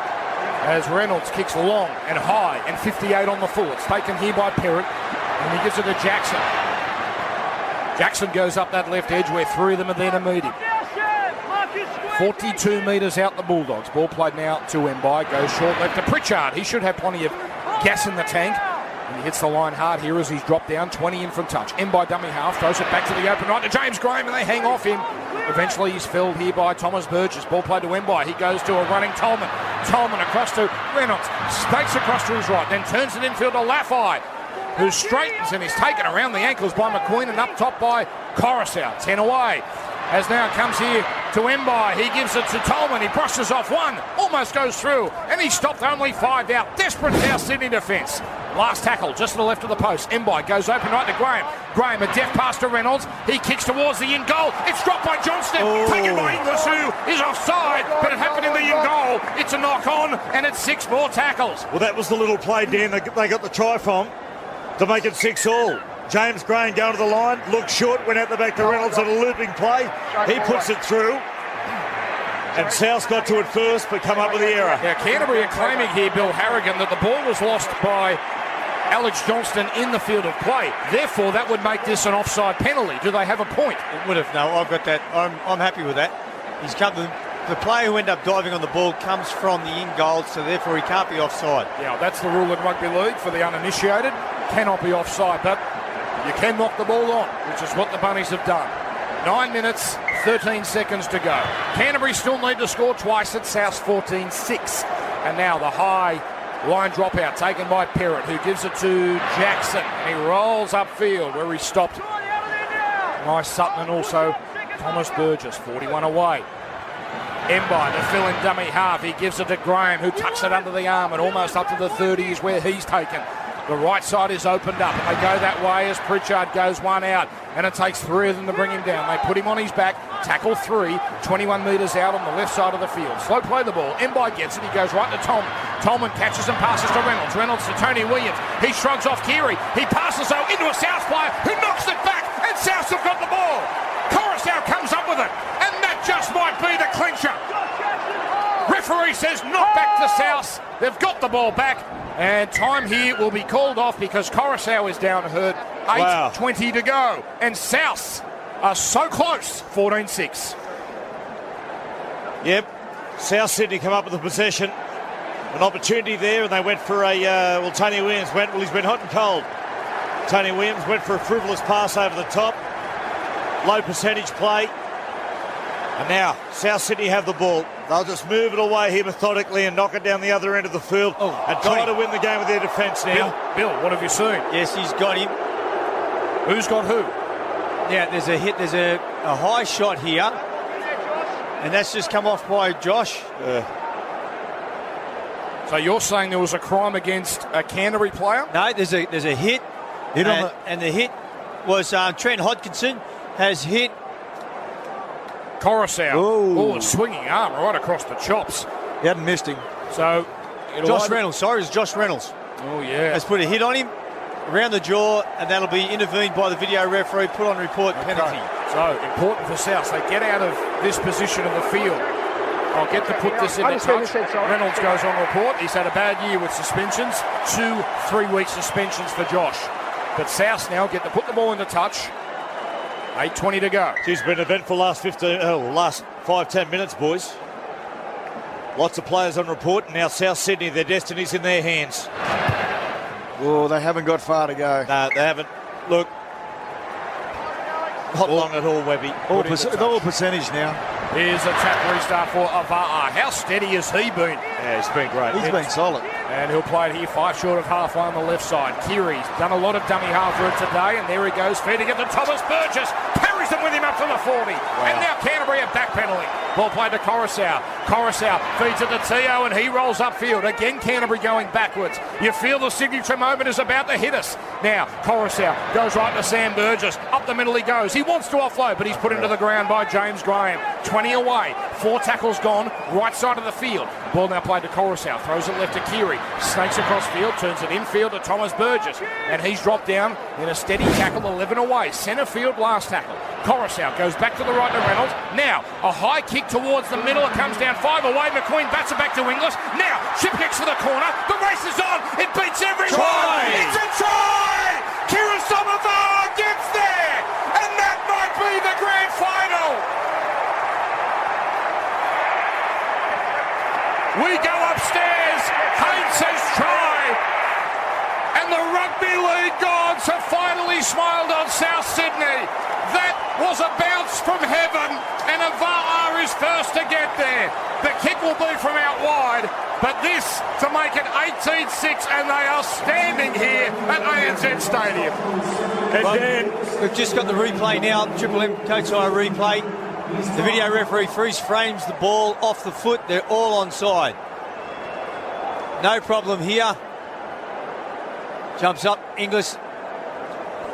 As Reynolds kicks long and high and 58 on the full. It's taken here by Perrott, and he gives it to Jackson. Jackson goes up that left edge where three of them are there to meet him. 42 metres out the Bulldogs. Ball played now to Mbai. Goes short left to Pritchard. He should have plenty of gas in the tank. And he hits the line hard here as he's dropped down. 20 in from touch. Mbai dummy half. Throws it back to the open right to James Graham and they hang off him. Eventually he's felled here by Thomas Burgess. Ball played to Mbai. He goes to a running Tolman. Tolman across to Reynolds. Stakes across to his right. Then turns it infield to Laffey, who straightens and is taken around the ankles by McQueen and up top by Coruscant. 10 away. As now comes here to Mbai. He gives it to Tolman. He brushes off one. Almost goes through. And he stopped only 5 out. Desperate South Sydney defence. Last tackle just to the left of the post. Mbai goes open right to Graham. Graham, a deft pass to Reynolds. He kicks towards the in goal. It's dropped by Johnston. Taken by Inglis, who is offside. But it happened in the in goal. It's a knock on and it's 6 more tackles. Well, that was the little play, Dan, they got the try from to make it 6-all. James Graham going to the line, looked short, went out the back to Reynolds on a looping play. He puts it through. And South got to it first, but come up with the error. Now, Canterbury are claiming here, Bill Harrigan, that the ball was lost by Alex Johnston in the field of play. Therefore, that would make this an offside penalty. Do they have a point? It would have. No, I've got that. I'm happy with that. He's come. The player who ended up diving on the ball comes from the in goal, so therefore he can't be offside. Yeah, that's the rule in rugby league for the uninitiated. Cannot be offside, but you can knock the ball on, which is what the Bunnies have done. 9 minutes, 13 seconds to go. Canterbury still need to score twice at South's 14-6. And now the high line dropout taken by Perrott, who gives it to Jackson. And he rolls upfield where he stopped. Nice Sutton and also Thomas Burgess, 41 away. Mbai, the fill-in dummy half. He gives it to Graham, who tucks it under the arm and almost up to the 30 is where he's taken. The right side is opened up and they go that way as Pritchard goes one out and it takes 3 of them to bring him down. They put him on his back, tackle 3, 21 metres out on the left side of the field. Slow play the ball. Mbai gets it. He goes right to Tolman. Tolman catches and passes to Reynolds. Reynolds to Tony Williams. He shrugs off Keary. He passes though into a South player who knocks it back and South have got the ball. Coruscant comes up with it and that just might be the clincher. Referee says knock back to South. They've got the ball back. And time here will be called off because Coruscant is down hurt. 8:20 to go. And South are so close. 14-6. Yep. South Sydney come up with the possession. An opportunity there and they went for a... Tony Williams went... Well, he's been hot and cold. Tony Williams went for a frivolous pass over the top. Low percentage play. And now, South Sydney have the ball. They'll just move it away here methodically and knock it down the other end of the field and try to win the game with their defence now. Bill, what have you seen? Yes, he's got him. Who's got who? Yeah, there's a hit. There's a high shot here. And that's just come off by Josh. So you're saying there was a crime against a Canterbury player? No, there's a hit. And the hit was Trent Hodkinson has hit Coruscant. Oh, a swinging arm right across the chops. He hadn't missed him. So, Josh Reynolds. Sorry, it's Josh Reynolds. Oh, yeah. Has put a hit on him around the jaw, and that'll be intervened by the video referee, put on report, penalty. So, important for South. They get out of this position of the field. I'll get to put this into touch. Reynolds goes on report. He's had a bad year with suspensions. 2 3-week suspensions for Josh. But South now get to put the ball into touch. 8:20 to go. It's been an eventful last 5-10 minutes, boys. Lots of players on report, and now South Sydney, their destiny's in their hands. Oh, they haven't got far to go. No, they haven't. Look, not long at all, Webby. All percentage now. Here's a tap restart for Ava'a. How steady has he been? Yeah, he's been great. He's been solid. And he'll play it here 5 short of halfway on the left side. Keary's done a lot of dummy half route today, and there he goes, feeding it to Thomas Burgess. Parries them with him up to the 40. Wow. And now Canterbury a back penalty. Ball played to Coruscant. Coruscant feeds it to Teo, and he rolls upfield. Again, Canterbury going backwards. You feel the signature moment is about to hit us. Now, Coruscant goes right to Sam Burgess. Up the middle he goes. He wants to offload, but he's put into the ground by James Graham. 20 away. 4 tackles gone. Right side of the field. Ball now played to Coruscant. Throws it left to Keary. Snakes across field. Turns it infield to Thomas Burgess. And he's dropped down in a steady tackle. 11 away. Centre field last tackle. Coruscant goes back to the right to Reynolds. Now, a high kick towards the middle. It comes down 5 away. McQueen bats it back to Inglis. Now, chip kicks to the corner. The race is on. It beats everyone. Try. It's a try. Kira Somava gets there. And that be the grand final. We go upstairs. Haynes says try. And the rugby league gods have finally smiled on South Sydney. That was a bounce from heaven, and Ava'a is first to get there. The kick will be from out wide, but this to make it 18-6, and they are standing here at ANZ Stadium. And Dan, we've just got the replay now, Triple M Coach Eye replay. The video referee freeze frames the ball off the foot. They're all onside. No problem here. Jumps up, Inglis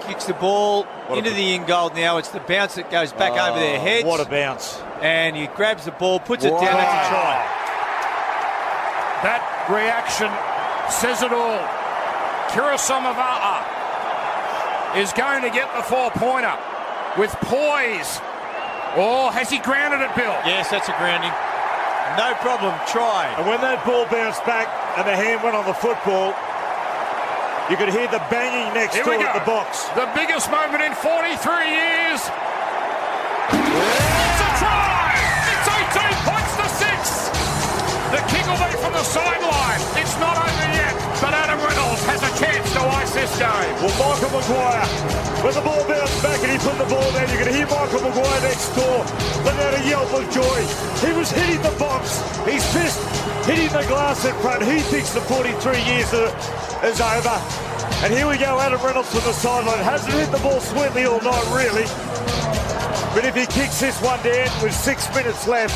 kicks the ball into the in goal now. It's the bounce that goes back over their heads. What a bounce. And he grabs the ball, puts it down, that's a try. That reaction says it all. Kirisamava'a is going to get the 4-pointer with poise. Oh, has he grounded it, Bill? Yes, that's a grounding. No problem, try. And when that ball bounced back and the hand went on the football, you could hear the banging next door at the box. The biggest moment in 43 years. It's a try! It's 18 points to 6. The kick will be from the sideline. It's not over yet, but Adam Reynolds has a chance to ice this game. Well, Michael Maguire, when the ball bounced back and he put the ball down, you could hear Michael Maguire next door let out a yelp of joy. He was hitting the box. He's pissed, hitting the glass in front. He thinks the 43 years is over. And here we go, Adam Reynolds from the sideline. Hasn't hit the ball sweetly all night, really. But if he kicks this one down with 6 minutes left,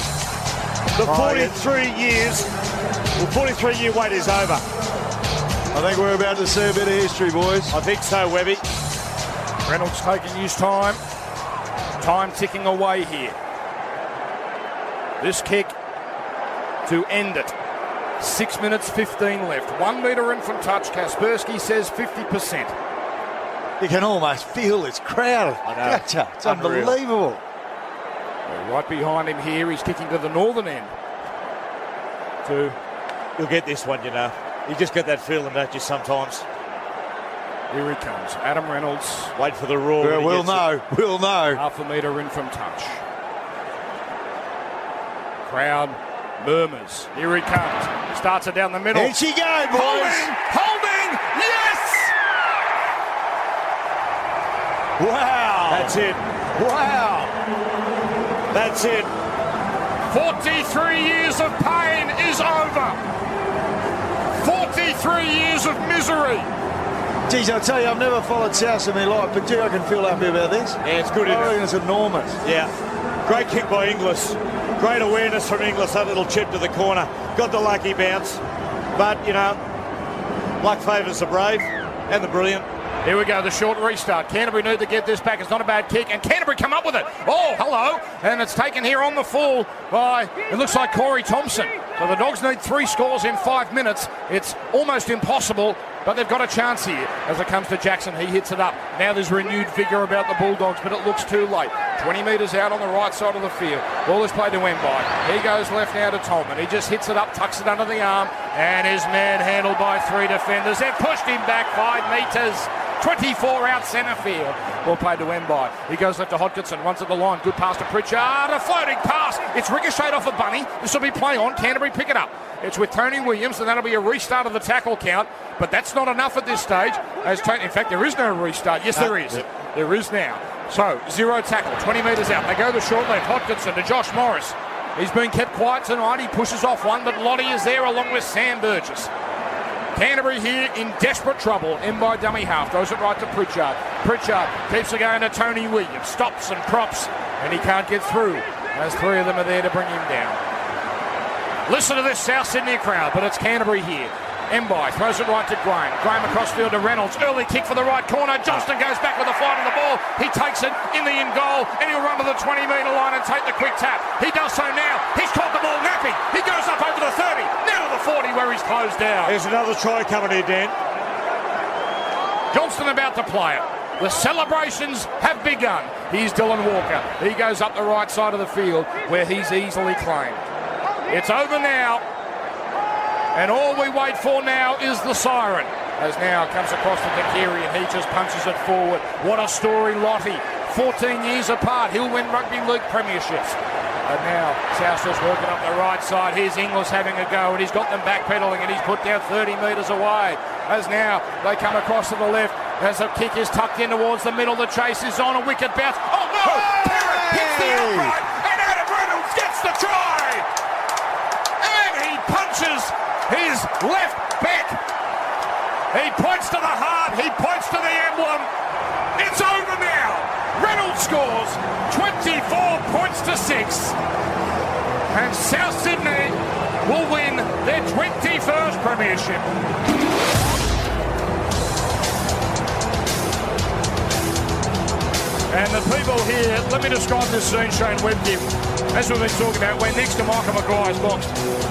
the 43-year wait is over. I think we're about to see a bit of history, boys. I think so, Webby. Reynolds taking his time. Time ticking away here. This kick to end it. 6 minutes, 15 left. 1 metre in from touch. Kaspersky says 50%. You can almost feel this crowd. I know. Gotcha. It's unbelievable. Right behind him here. He's kicking to the northern end. You'll get this one, you know. You just get that feeling, don't you, sometimes? Here he comes. Adam Reynolds. Wait for the roar. Yeah, we'll know. We'll know. Half a metre in from touch. Crowd murmurs. Here he comes. Starts it down the middle. Here she goes, boys. Holding. Yes! Wow. That's it. Wow. That's it. 43 years of pain is over. 43 years of misery. Geez, I'll tell you, I've never followed South in my life, but gee, I can feel happy about this. Yeah, it's good, isn't I it? reckon it's enormous. Yeah. Great kick by Inglis. Great awareness from Inglis, that little chip to the corner. Got the lucky bounce. But, you know, luck favours the brave and the brilliant. Here we go, the short restart. Canterbury need to get this back. It's not a bad kick, and Canterbury come up with it. Oh, hello. And it's taken here on the full by, it looks like Corey Thompson. So the Dogs need 3 scores in 5 minutes. It's almost impossible, but they've got a chance here as it comes to Jackson. He hits it up. Now there's renewed vigour about the Bulldogs, but it looks too late. 20 metres out on the right side of the field. Ball is played to Wemby. He goes left now to Tolman. He just hits it up, tucks it under the arm, and is manhandled by 3 defenders. They've pushed him back 5 metres. 24 out centre field. Ball played to Wemby. He goes left to Hodgkinson, runs at the line. Good pass to Pritchard. A floating pass. It's ricocheted off a bunny. This will be play on. Canterbury pick it up. It's with Tony Williams, and that'll be a restart of the tackle count. But that's not enough at this stage. In fact, there is no restart. Yes, there is. There is now. So, 0 tackle, 20 metres out. They go to short left. Hodgkinson to Josh Morris. He's been kept quiet tonight. He pushes off one, but Lottie is there along with Sam Burgess. Canterbury here in desperate trouble. In by dummy half. Throws it right to Pritchard. Pritchard keeps it going to Tony Williams. Stops and props. And he can't get through. As 3 of them are there to bring him down. Listen to this South Sydney crowd. But it's Canterbury here. Mbai throws it right to Graham. Graham across field to Reynolds. Early kick for the right corner. Johnston goes back with a flight on the ball. He takes it in the in goal. And he'll run to the 20-metre line and take the quick tap. He does so now. He's caught the ball napping. He goes up over the 30. Now to the 40 where he's closed down. There's another try coming here, Dan. Johnston about to play it. The celebrations have begun. Here's Dylan Walker. He goes up the right side of the field where he's easily claimed. It's over now. And all we wait for now is the siren. As now comes across to Dakiri and he just punches it forward. What a story, Lottie. 14 years apart. He'll win rugby league premierships. And now South just working up the right side. Here's Inglis having a go, and he's got them backpedaling, and he's put down 30 metres away. As now they come across to the left. As the kick is tucked in towards the middle, the chase is on, a wicked bounce. Oh no! Parrott hits the upright, and Adam Reynolds gets the try! And he punches his left back. He points to the heart, he points to the emblem. It's over now. Reynolds scores 24 points to 6. And South Sydney will win their 21st premiership. And the people here, let me describe this scene Shane Webb did. As we've been talking about, we're next to Michael Maguire's box.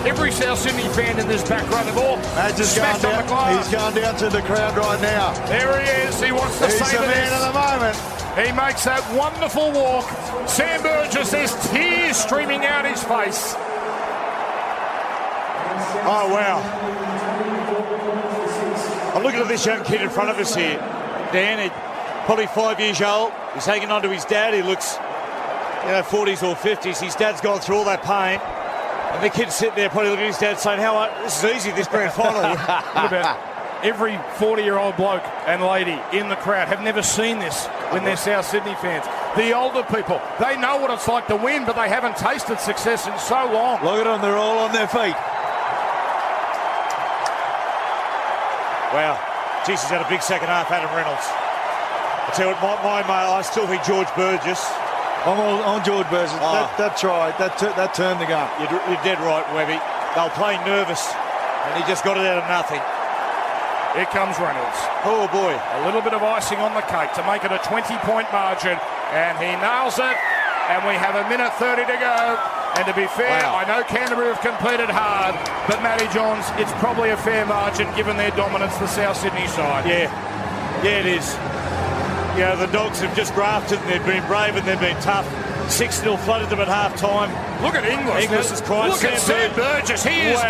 Every South Sydney fan in this back row, they've all smashed on Maguire. He's going down to the crowd right now. There he is. He wants to save the man of the moment. He makes that wonderful walk. Sam Burgess, there's tears streaming out his face. Oh, wow. I'm looking at this young kid in front of us here, Dan. Probably 5 years old. He's hanging on to his dad. He looks, 40s or 50s. His dad's gone through all that pain. And the kid's sitting there probably looking at his dad saying, this is easy, this grand final. Every 40-year-old bloke and lady in the crowd have never seen this when they're South Sydney fans. The older people, they know what it's like to win, but they haven't tasted success in so long. Look at them, they're all on their feet. Wow. Jeez, he's had a big second half, Adam Reynolds. I tell you what, I still think George Burgess. I'm on George Burgess. That try, that turned the gun. You're dead right, Webby. They were playing nervous, and he just got it out of nothing. Here comes Reynolds. Oh, boy. A little bit of icing on the cake to make it a 20-point margin, and he nails it, and we have a minute 30 to go. And to be fair, I know Canterbury have competed hard, but Matty Johns, it's probably a fair margin given their dominance, the South Sydney side. Yeah, it is. The Dogs have just grafted, and they've been brave and they've been tough. 6-0 flooded them at half-time. Look at Inglis. Inglis is crying. Look at Sam Burgess. He is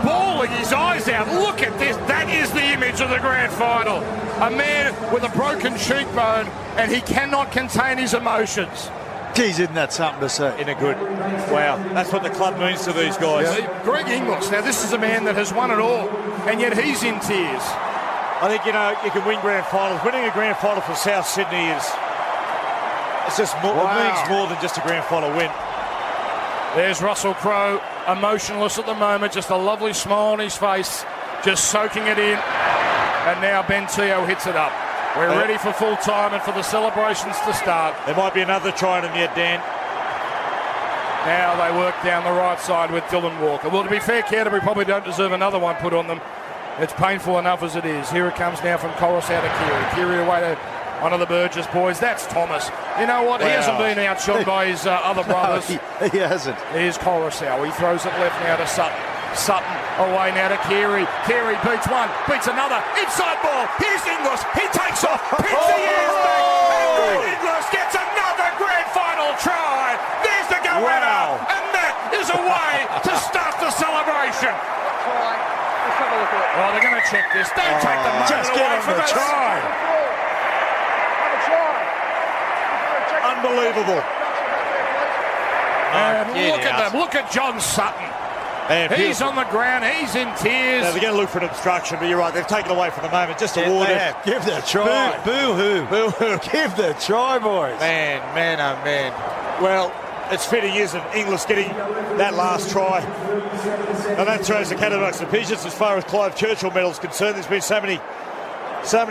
bawling his eyes out. Look at this. That is the image of the grand final. A man with a broken cheekbone, and he cannot contain his emotions. Geez, isn't that something to see? In a good... Wow, that's what the club means to these guys. Yeah. Greg Inglis. Now, this is a man that has won it all, and yet he's in tears. I think, you can win grand finals. Winning a grand final for South Sydney is... It's just more, it means more than just a grand final win. There's Russell Crowe, emotionless at the moment, just a lovely smile on his face, just soaking it in. And now Ben Teo hits it up. We're ready for full time and for the celebrations to start. There might be another try in them yet, Dan. Now they work down the right side with Dylan Walker. Well, to be fair, Canterbury probably don't deserve another one put on them. It's painful enough as it is. Here it comes now from Coruscant to Keary. Keary away to one of the Burgess boys. That's Thomas. You know what? He hasn't been outshot by his other brothers. No, he hasn't. Here's Coruscant. He throws it left now to Sutton. Sutton away now to Keary. Keary beats one, beats another. Inside ball. Here's Inglis. He takes off. Pins the ears back. And Greg Inglis gets another grand final try. There's the go winner. And that is a way to start the celebration. Oh, they're going to check this. Don't take the moment away from us. Unbelievable. And look at them. Look at John Sutton. He's on the ground. He's in tears. Now, they're going to look for an obstruction, but you're right. They've taken away for the moment. Just awarded. Give the try. Boo-hoo. Boo-hoo. Give the try, boys. Man, oh man. Well, it's fitting, isn't it? Inglis getting that last try. And that throws the Catabucks to pigeons as far as Clive Churchill medal is concerned. There's been so many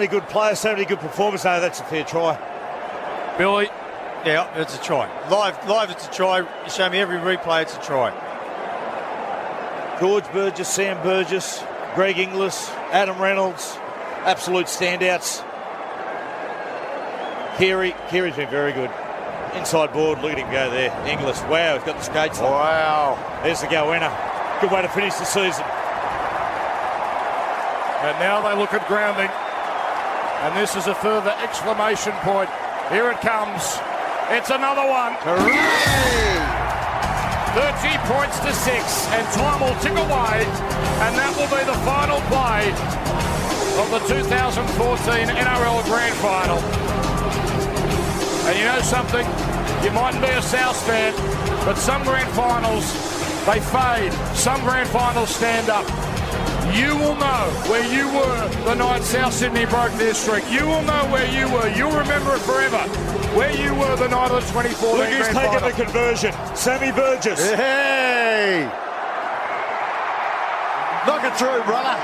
good players, so many good performers. No, that's a fair try. Billy? Yeah, it's a try. Live, it's a try. You show me every replay, it's a try. George Burgess, Sam Burgess, Greg Inglis, Adam Reynolds, absolute standouts. Keary's been very good. Inside board, look at him go there. Inglis, wow, he's got the skates on. Wow. There's the go winner. Good way to finish the season. And now they look at grounding. And this is a further exclamation point. Here it comes. It's another one. Hooray! 30 points to 6, and time will tick away, and that will be the final play of the 2014 NRL Grand Final. And you know something? You mightn't be a South fan, but some grand finals, they fade. Some grand finals stand up. You will know where you were the night South Sydney broke their streak. You will know where you were. You'll remember it forever. Where you were the night of the 2014 Look who's taking the conversion. Sammy Burgess. Hey! Knock it through, brother.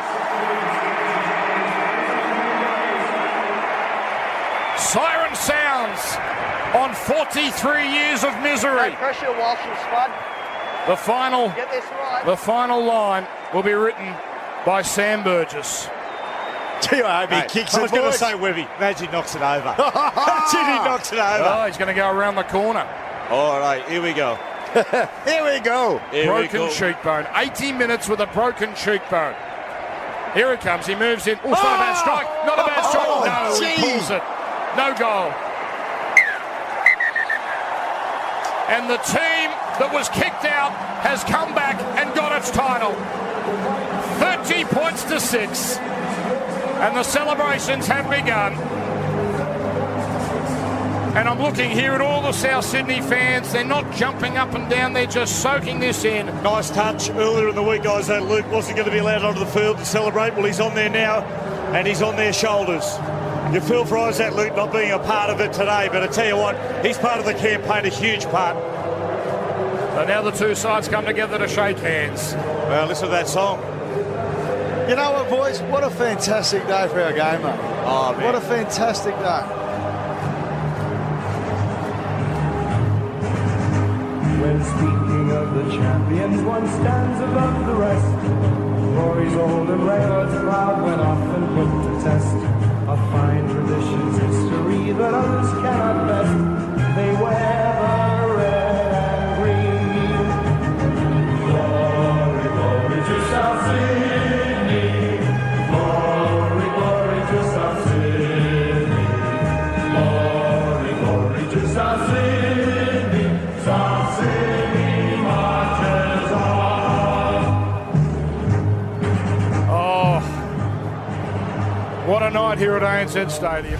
Siren sounds on 43 years of misery. No pressure, Walsh and Spud. The final, Get this right. the final line will be written by Sam Burgess. Gee, I hope he kicks it. I was going to say Webby. Imagine he knocks it over. Imagine he knocks it over. Oh, he's going to go around the corner. All right, here we go. Here we go. Broken cheekbone. 80 minutes with a broken cheekbone. Here it comes. He moves in. Oh, it's not a bad strike. Not a bad strike. No, he pulls it. No goal. And the team that was kicked out has come back and got its title. 30 points to 6. And the celebrations have begun. And I'm looking here at all the South Sydney fans. They're not jumping up and down. They're just soaking this in. Nice touch earlier in the week, guys, that Luke wasn't going to be allowed onto the field to celebrate. Well, he's on there now, and he's on their shoulders. You feel for Isaac Luke not being a part of it today, but I tell you what, he's part of the campaign, a huge part. So now the two sides come together to shake hands. Well, listen to that song. You know what, boys? What a fantastic day for our game, mate. Oh, man. What a fantastic day. When speaking of the champions, one stands above the rest. Rory's old and Rayward's proud when often put to test. A fine tradition's history that others cannot best. They wear the red and green. Glory, glory to South Sydney. Glory, glory to South Sydney. Glory, glory to South Sydney. South Sydney marches on. Oh, what a night here at ANZ Stadium.